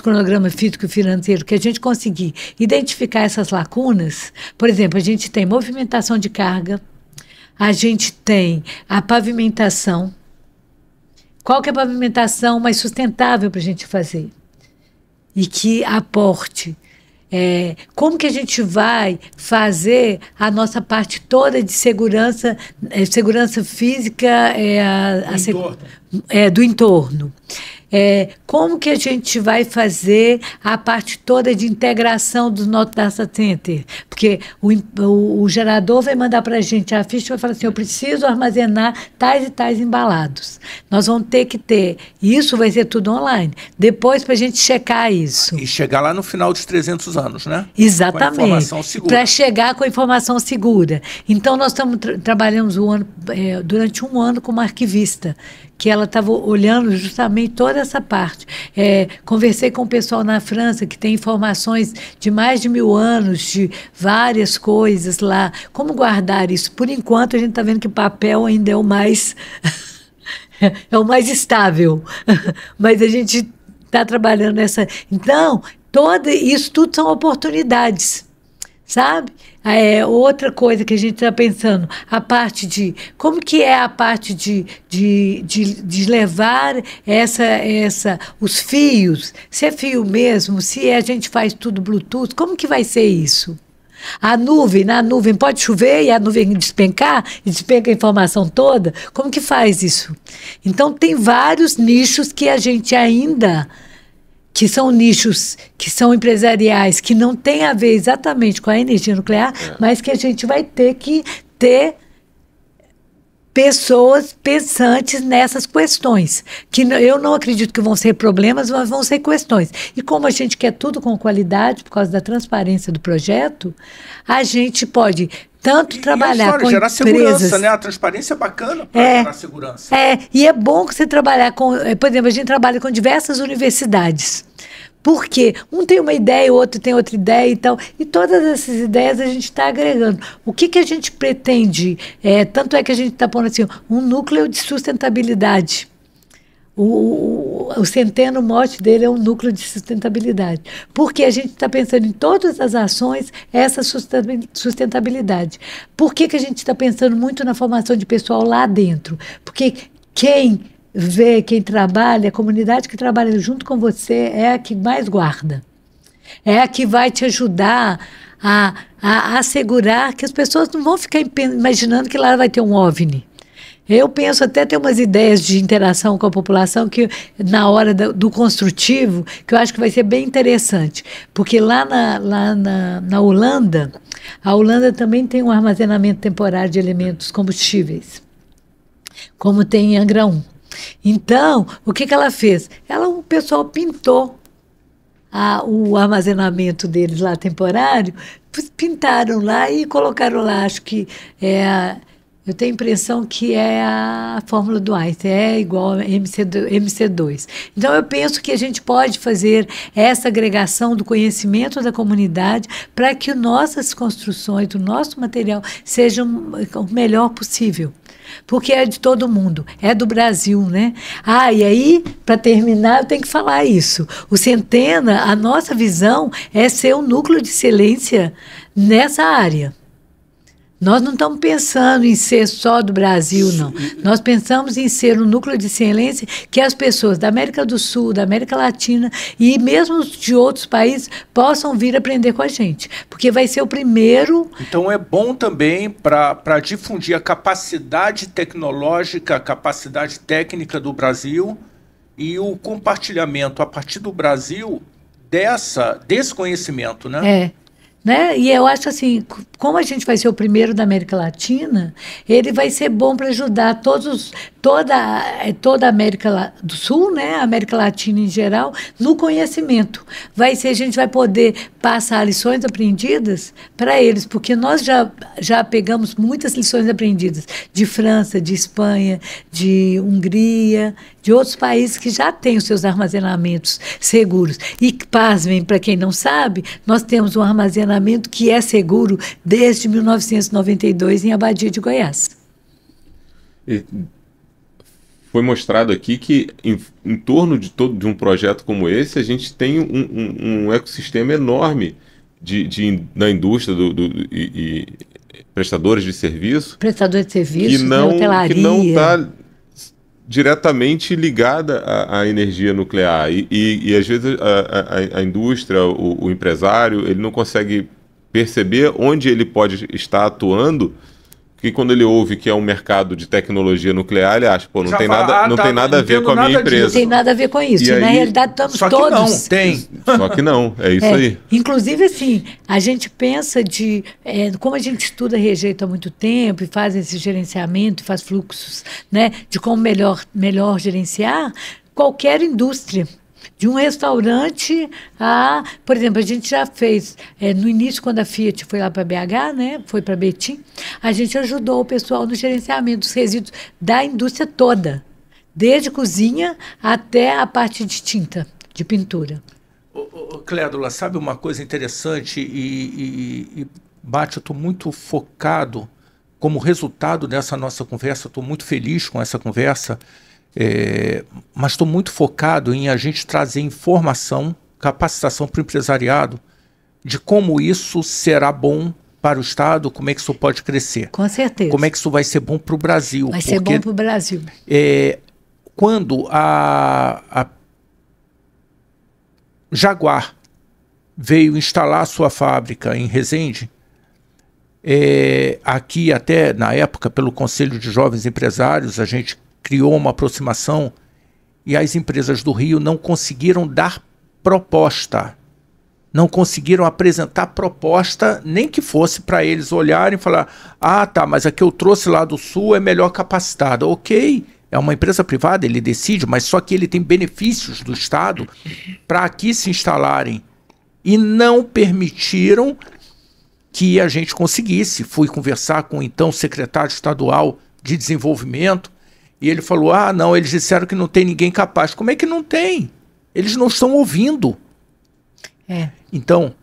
C: cronograma físico e financeiro, que a gente conseguir identificar essas lacunas, por exemplo, a gente tem movimentação de carga, a gente tem a pavimentação. Qual que é a pavimentação mais sustentável para a gente fazer? E que aporte. Como que a gente vai fazer a nossa parte toda de segurança, segurança física do entorno? Como que a gente vai fazer a parte toda de integração do nosso data center? Porque o gerador vai mandar para a gente a ficha e vai falar assim, eu preciso armazenar tais e tais embalados. Nós vamos ter que ter, isso vai ser tudo online, depois para a gente checar isso.
A: E chegar lá no final dos 300 anos, né?
C: Exatamente.
A: Com a informação segura.
C: Para chegar com a informação segura. Então, nós trabalhamos durante um ano como arquivista, que ela estava olhando justamente toda essa parte. Conversei com o pessoal na França, que tem informações de mais de 1000 anos, de várias coisas lá. Como guardar isso? Por enquanto, a gente está vendo que papel ainda é o mais, é o mais estável. Mas a gente está trabalhando nessa... Então, isso tudo são oportunidades, sabe? Outra coisa que a gente está pensando, a parte de... Como que é a parte de levar os fios? Se é fio mesmo, se a gente faz tudo Bluetooth, como que vai ser isso? Na nuvem pode chover e a nuvem despencar e despenca a informação toda? Como que faz isso? Então, tem vários nichos que a gente ainda... que são nichos, que são empresariais, que não têm a ver exatamente com a energia nuclear, mas que a gente vai ter que ter pessoas pensantes nessas questões, que eu não acredito que vão ser problemas, mas vão ser questões. E como a gente quer tudo com qualidade, por causa da transparência do projeto, a gente pode... tanto trabalhar com
A: gerar
C: empresas...
A: segurança, né? A transparência é bacana para gerar segurança.
C: E é bom que você trabalhar com... Por exemplo, a gente trabalha com diversas universidades. Porque um tem uma ideia, o outro tem outra ideia e tal. E todas essas ideias a gente está agregando. O que a gente pretende? Tanto é que a gente está pondo assim, um núcleo de sustentabilidade. O Centeno, o mote dele é um núcleo de sustentabilidade. Porque a gente está pensando em todas as ações, essa sustentabilidade. Por que a gente está pensando muito na formação de pessoal lá dentro? Porque quem trabalha, a comunidade que trabalha junto com você é a que mais guarda. É a que vai te ajudar a assegurar que as pessoas não vão ficar imaginando que lá vai ter um OVNI. Eu penso até ter umas ideias de interação com a população que na hora do construtivo, que eu acho que vai ser bem interessante. Porque lá na Holanda, a Holanda também tem um armazenamento temporário de elementos combustíveis, como tem em Angra 1. Então, o que ela fez? O pessoal pintou o armazenamento deles lá temporário, pintaram lá e colocaram lá, acho que eu tenho a impressão que é a fórmula do Einstein, é igual a MC2. Então, eu penso que a gente pode fazer essa agregação do conhecimento da comunidade para que nossas construções, o nosso material, sejam o melhor possível. Porque é de todo mundo, é do Brasil, né? E aí, para terminar, eu tenho que falar isso. O Centena, a nossa visão é ser um núcleo de excelência nessa área. Nós não estamos pensando em ser só do Brasil, não. Nós pensamos em ser um núcleo de excelência que as pessoas da América do Sul, da América Latina e mesmo de outros países possam vir aprender com a gente. Porque vai ser o primeiro...
A: Então é bom também para difundir a capacidade tecnológica, a capacidade técnica do Brasil e o compartilhamento a partir do Brasil desse conhecimento, né?
C: né? E eu acho assim, como a gente vai ser o primeiro da América Latina, ele vai ser bom para ajudar toda a América do Sul, né? A América Latina em geral, no conhecimento. A gente vai poder passar lições aprendidas para eles, porque nós já pegamos muitas lições aprendidas de França, de Espanha, de Hungria, de outros países que já têm os seus armazenamentos seguros. E, pasmem, para quem não sabe, nós temos um armazenamento que é seguro desde 1992 em Abadia de Goiás.
B: E foi mostrado aqui que em torno de um projeto como esse, a gente tem um ecossistema enorme na indústria e prestadores de serviço.
C: Prestadores de serviço,
B: que não
C: hotelaria.
B: está diretamente ligada à energia nuclear. E às vezes a indústria, o empresário, ele não consegue perceber onde ele pode estar atuando, porque quando ele ouve que é um mercado de tecnologia nuclear, ele acha, pô, não tem nada a ver com a minha empresa.
C: Não tem nada a ver com isso.
B: E
C: Na
B: aí,
C: realidade, estamos
A: só que
C: todos...
A: não, tem.
B: Só que não, é isso aí.
C: Inclusive, assim, a gente pensa como a gente estuda rejeito há muito tempo e faz esse gerenciamento, faz fluxos, né, de como melhor gerenciar, qualquer indústria. De um restaurante a... Por exemplo, a gente já fez, no início, quando a Fiat foi lá para BH, né, foi para Betim, a gente ajudou o pessoal no gerenciamento dos resíduos da indústria toda, desde cozinha até a parte de tinta, de pintura.
A: Clédula, sabe uma coisa interessante e Bate, eu estou muito focado, como resultado dessa nossa conversa, estou muito feliz com essa conversa, mas estou muito focado em a gente trazer informação, capacitação para o empresariado de como isso será bom para o Estado, como é que isso pode crescer.
C: Com certeza.
A: Como é que isso vai ser bom para o Brasil.
C: Vai ser bom para o Brasil.
A: Quando a Jaguar veio instalar sua fábrica em Resende, aqui até na época, pelo Conselho de Jovens Empresários, a gente criou uma aproximação e as empresas do Rio não conseguiram dar proposta, não conseguiram apresentar proposta, nem que fosse para eles olharem e falar, tá, mas a que eu trouxe lá do Sul é melhor capacitada. Ok, é uma empresa privada, ele decide, mas só que ele tem benefícios do Estado para aqui se instalarem. E não permitiram que a gente conseguisse. Fui conversar com o então secretário estadual de desenvolvimento e ele falou, não, eles disseram que não tem ninguém capaz. Como é que não tem? Eles não estão ouvindo. Então,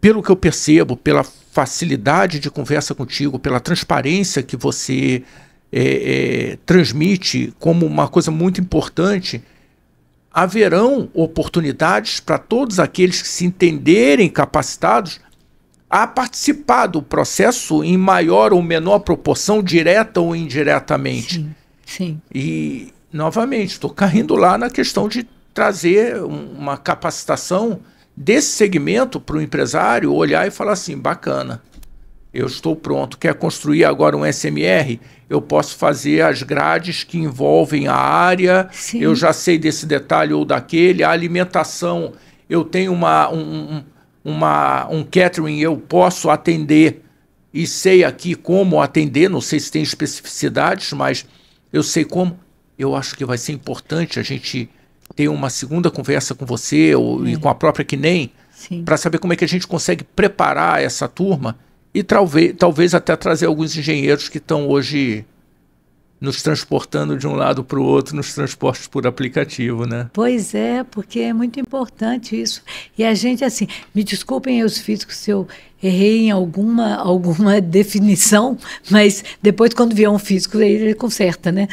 A: pelo que eu percebo, pela facilidade de conversa contigo, pela transparência que você transmite como uma coisa muito importante, haverão oportunidades para todos aqueles que se entenderem capacitados a participar do processo em maior ou menor proporção, direta ou indiretamente.
C: Sim, sim.
A: E, novamente, estou caindo lá na questão de trazer uma capacitação desse segmento para o empresário olhar e falar assim, bacana, eu estou pronto, quer construir agora um SMR? Eu posso fazer as grades que envolvem a área, sim, eu já sei desse detalhe ou daquele, a alimentação, eu tenho um catering, eu posso atender e sei aqui como atender, não sei se tem especificidades, mas eu sei como. Eu acho que vai ser importante a gente ter uma segunda conversa com você e com a própria Quinem, para saber como é que a gente consegue preparar essa turma e talvez até trazer alguns engenheiros que estão hoje nos transportando de um lado para o outro nos transportes por aplicativo, né?
C: Pois é, porque é muito importante isso. E a gente, assim, me desculpem os físicos se eu errei em alguma definição, mas depois quando vier um físico, ele conserta, né?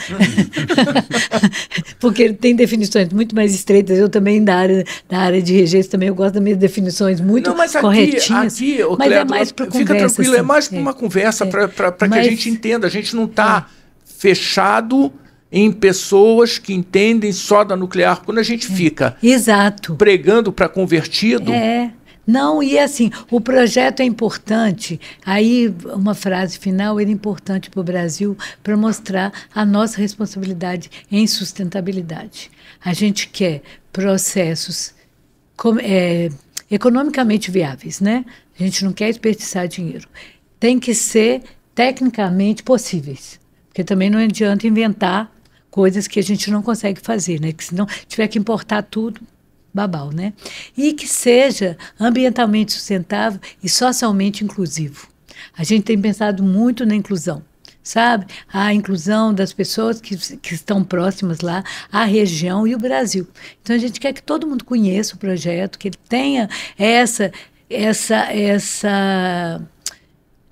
C: Porque ele tem definições muito mais estreitas. Eu também, da área de rejeito, também eu gosto das minhas definições muito corretinhas.
A: Mas é mais para conversa. Fica tranquilo, assim, é mais para uma conversa, para que a gente entenda. A gente não está fechado em pessoas que entendem só da nuclear. Quando a gente fica pregando para convertido...
C: Não, e assim, o projeto é importante, aí uma frase final, ele é importante para o Brasil para mostrar a nossa responsabilidade em sustentabilidade. A gente quer processos economicamente viáveis, né? A gente não quer desperdiçar dinheiro. Tem que ser tecnicamente possíveis, porque também não adianta inventar coisas que a gente não consegue fazer, né? Que senão tiver que importar tudo, babau, né? E que seja ambientalmente sustentável e socialmente inclusivo. A gente tem pensado muito na inclusão, sabe? A inclusão das pessoas que estão próximas lá, a região e o Brasil. Então, a gente quer que todo mundo conheça o projeto, que ele tenha essa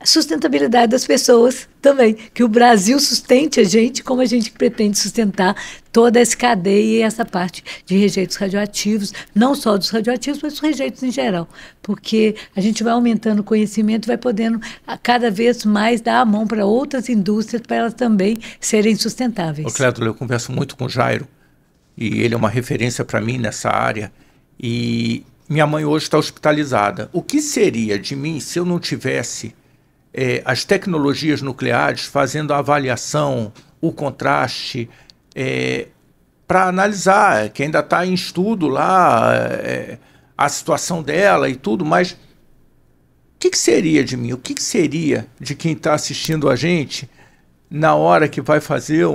C: sustentabilidade das pessoas também, que o Brasil sustente a gente como a gente pretende sustentar toda essa cadeia e essa parte de rejeitos radioativos, não só dos radioativos, mas dos rejeitos em geral, porque a gente vai aumentando o conhecimento, vai podendo cada vez mais dar a mão para outras indústrias para elas também serem sustentáveis.
A: Clédula, eu converso muito com o Jairo, e ele é uma referência para mim nessa área, e minha mãe hoje está hospitalizada. O que seria de mim se eu não tivesse as tecnologias nucleares fazendo a avaliação, o contraste, para analisar, que ainda está em estudo lá, a situação dela e tudo, mas o que seria de mim? O que seria de quem está assistindo a gente na hora que vai fazer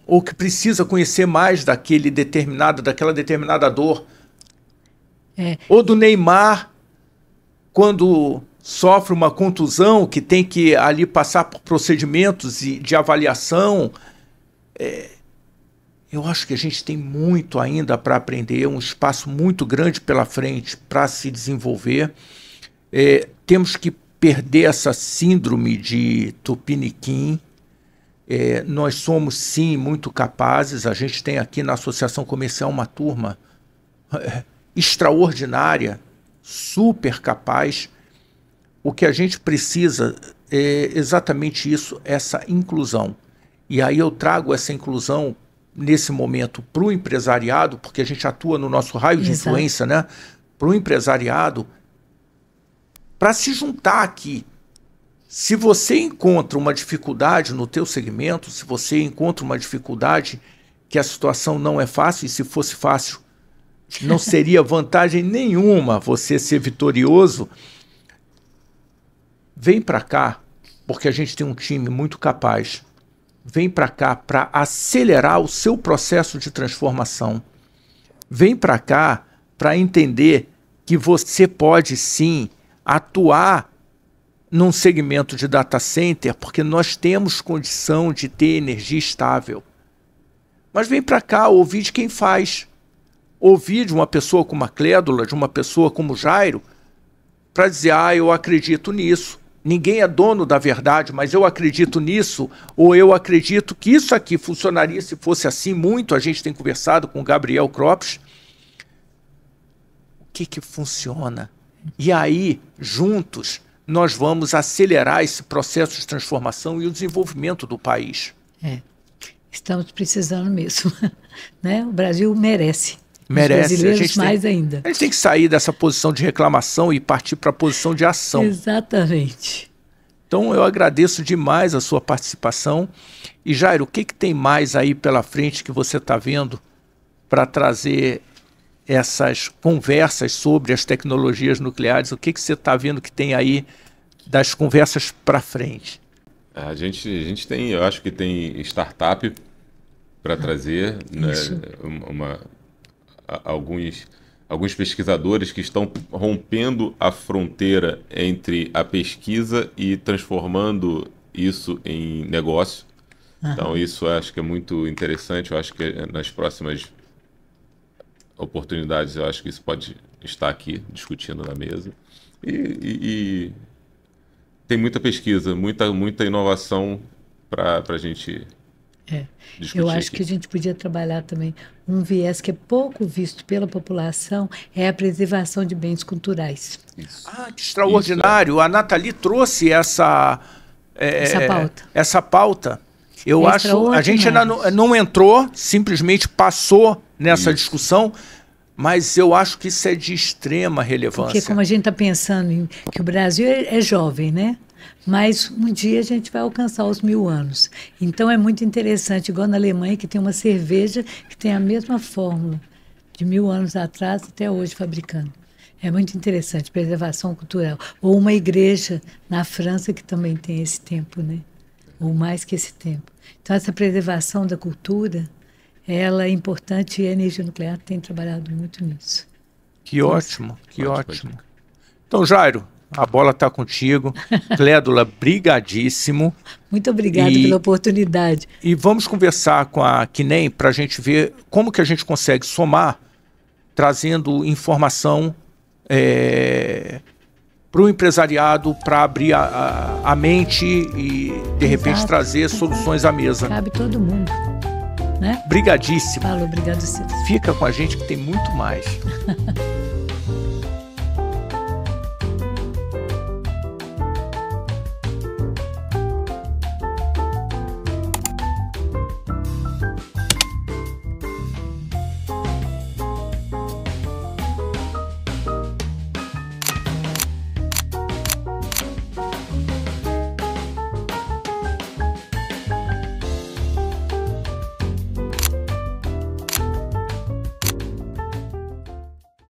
A: ou que precisa conhecer mais daquela determinada dor? Ou do Neymar, quando sofre uma contusão, que tem que ali passar por procedimentos de avaliação. Eu acho que a gente tem muito ainda para aprender, um espaço muito grande pela frente para se desenvolver. Temos que perder essa síndrome de tupiniquim. Nós somos, sim, muito capazes. A gente tem aqui na Associação Comercial uma turma extraordinária, super capaz. O que a gente precisa é exatamente isso, essa inclusão. E aí eu trago essa inclusão, nesse momento, para o empresariado, porque a gente atua no nosso raio de influência, né? Para o empresariado, para se juntar aqui. Se você encontra uma dificuldade no teu segmento, se você encontra uma dificuldade que a situação não é fácil, e se fosse fácil, não seria vantagem nenhuma você ser vitorioso, vem para cá, porque a gente tem um time muito capaz. Vem para cá para acelerar o seu processo de transformação. Vem para cá para entender que você pode, sim, atuar num segmento de data center, porque nós temos condição de ter energia estável. Mas vem para cá ouvir de quem faz. Ouvir de uma pessoa como a Clédula, de uma pessoa como o Jairo, para dizer, eu acredito nisso. Ninguém é dono da verdade, mas eu acredito nisso, ou eu acredito que isso aqui funcionaria se fosse assim. Muito a gente tem conversado com o Gabriel Cropes. O que funciona? E aí, juntos, nós vamos acelerar esse processo de transformação e o desenvolvimento do país.
C: Estamos precisando mesmo, né? O Brasil merece.
A: Merece.
C: Os brasileiros mais ainda.
A: A gente tem que sair dessa posição de reclamação e partir para a posição de ação.
C: Exatamente.
A: Então eu agradeço demais a sua participação. E Jairo, o que tem mais aí pela frente que você está vendo para trazer essas conversas sobre as tecnologias nucleares? O que você está vendo que tem aí das conversas para frente?
B: A gente tem, eu acho que tem startup para trazer, né, alguns pesquisadores que estão rompendo a fronteira entre a pesquisa e transformando isso em negócio. Então isso eu acho que é muito interessante. Eu acho que nas próximas oportunidades eu acho que isso pode estar aqui discutindo na mesa. E tem muita pesquisa, muita inovação para a gente discutir.
C: Eu acho
B: aqui.
C: que a gente podia trabalhar também um viés que é pouco visto pela população, é a preservação de bens culturais.
B: Isso.
A: Que extraordinário! A Nathalie trouxe essa pauta. Eu acho, a gente ainda não entrou, simplesmente passou nessa discussão, mas eu acho que isso é de extrema relevância.
C: Porque como a gente está pensando que o Brasil é jovem, né? Mas um dia a gente vai alcançar os 1000 anos. Então é muito interessante, igual na Alemanha, que tem uma cerveja que tem a mesma fórmula de 1000 anos atrás até hoje fabricando. É muito interessante, preservação cultural. Ou uma igreja na França que também tem esse tempo, né? Ou mais que esse tempo. Então, essa preservação da cultura, ela é importante e a energia nuclear tem trabalhado muito nisso.
A: Que ótimo, que ótimo. Então, Jairo, a bola está contigo. Clédula, brigadíssimo.
C: Muito obrigada pela oportunidade.
A: E vamos conversar com a Kinem para a gente ver como que a gente consegue somar, trazendo informação para o empresariado, para abrir a mente e, de repente, trazer soluções à mesa.
C: Cabe todo mundo, né?
A: Brigadíssimo.
C: Paulo, obrigado, Ciro.
A: Fica com a gente que tem muito mais.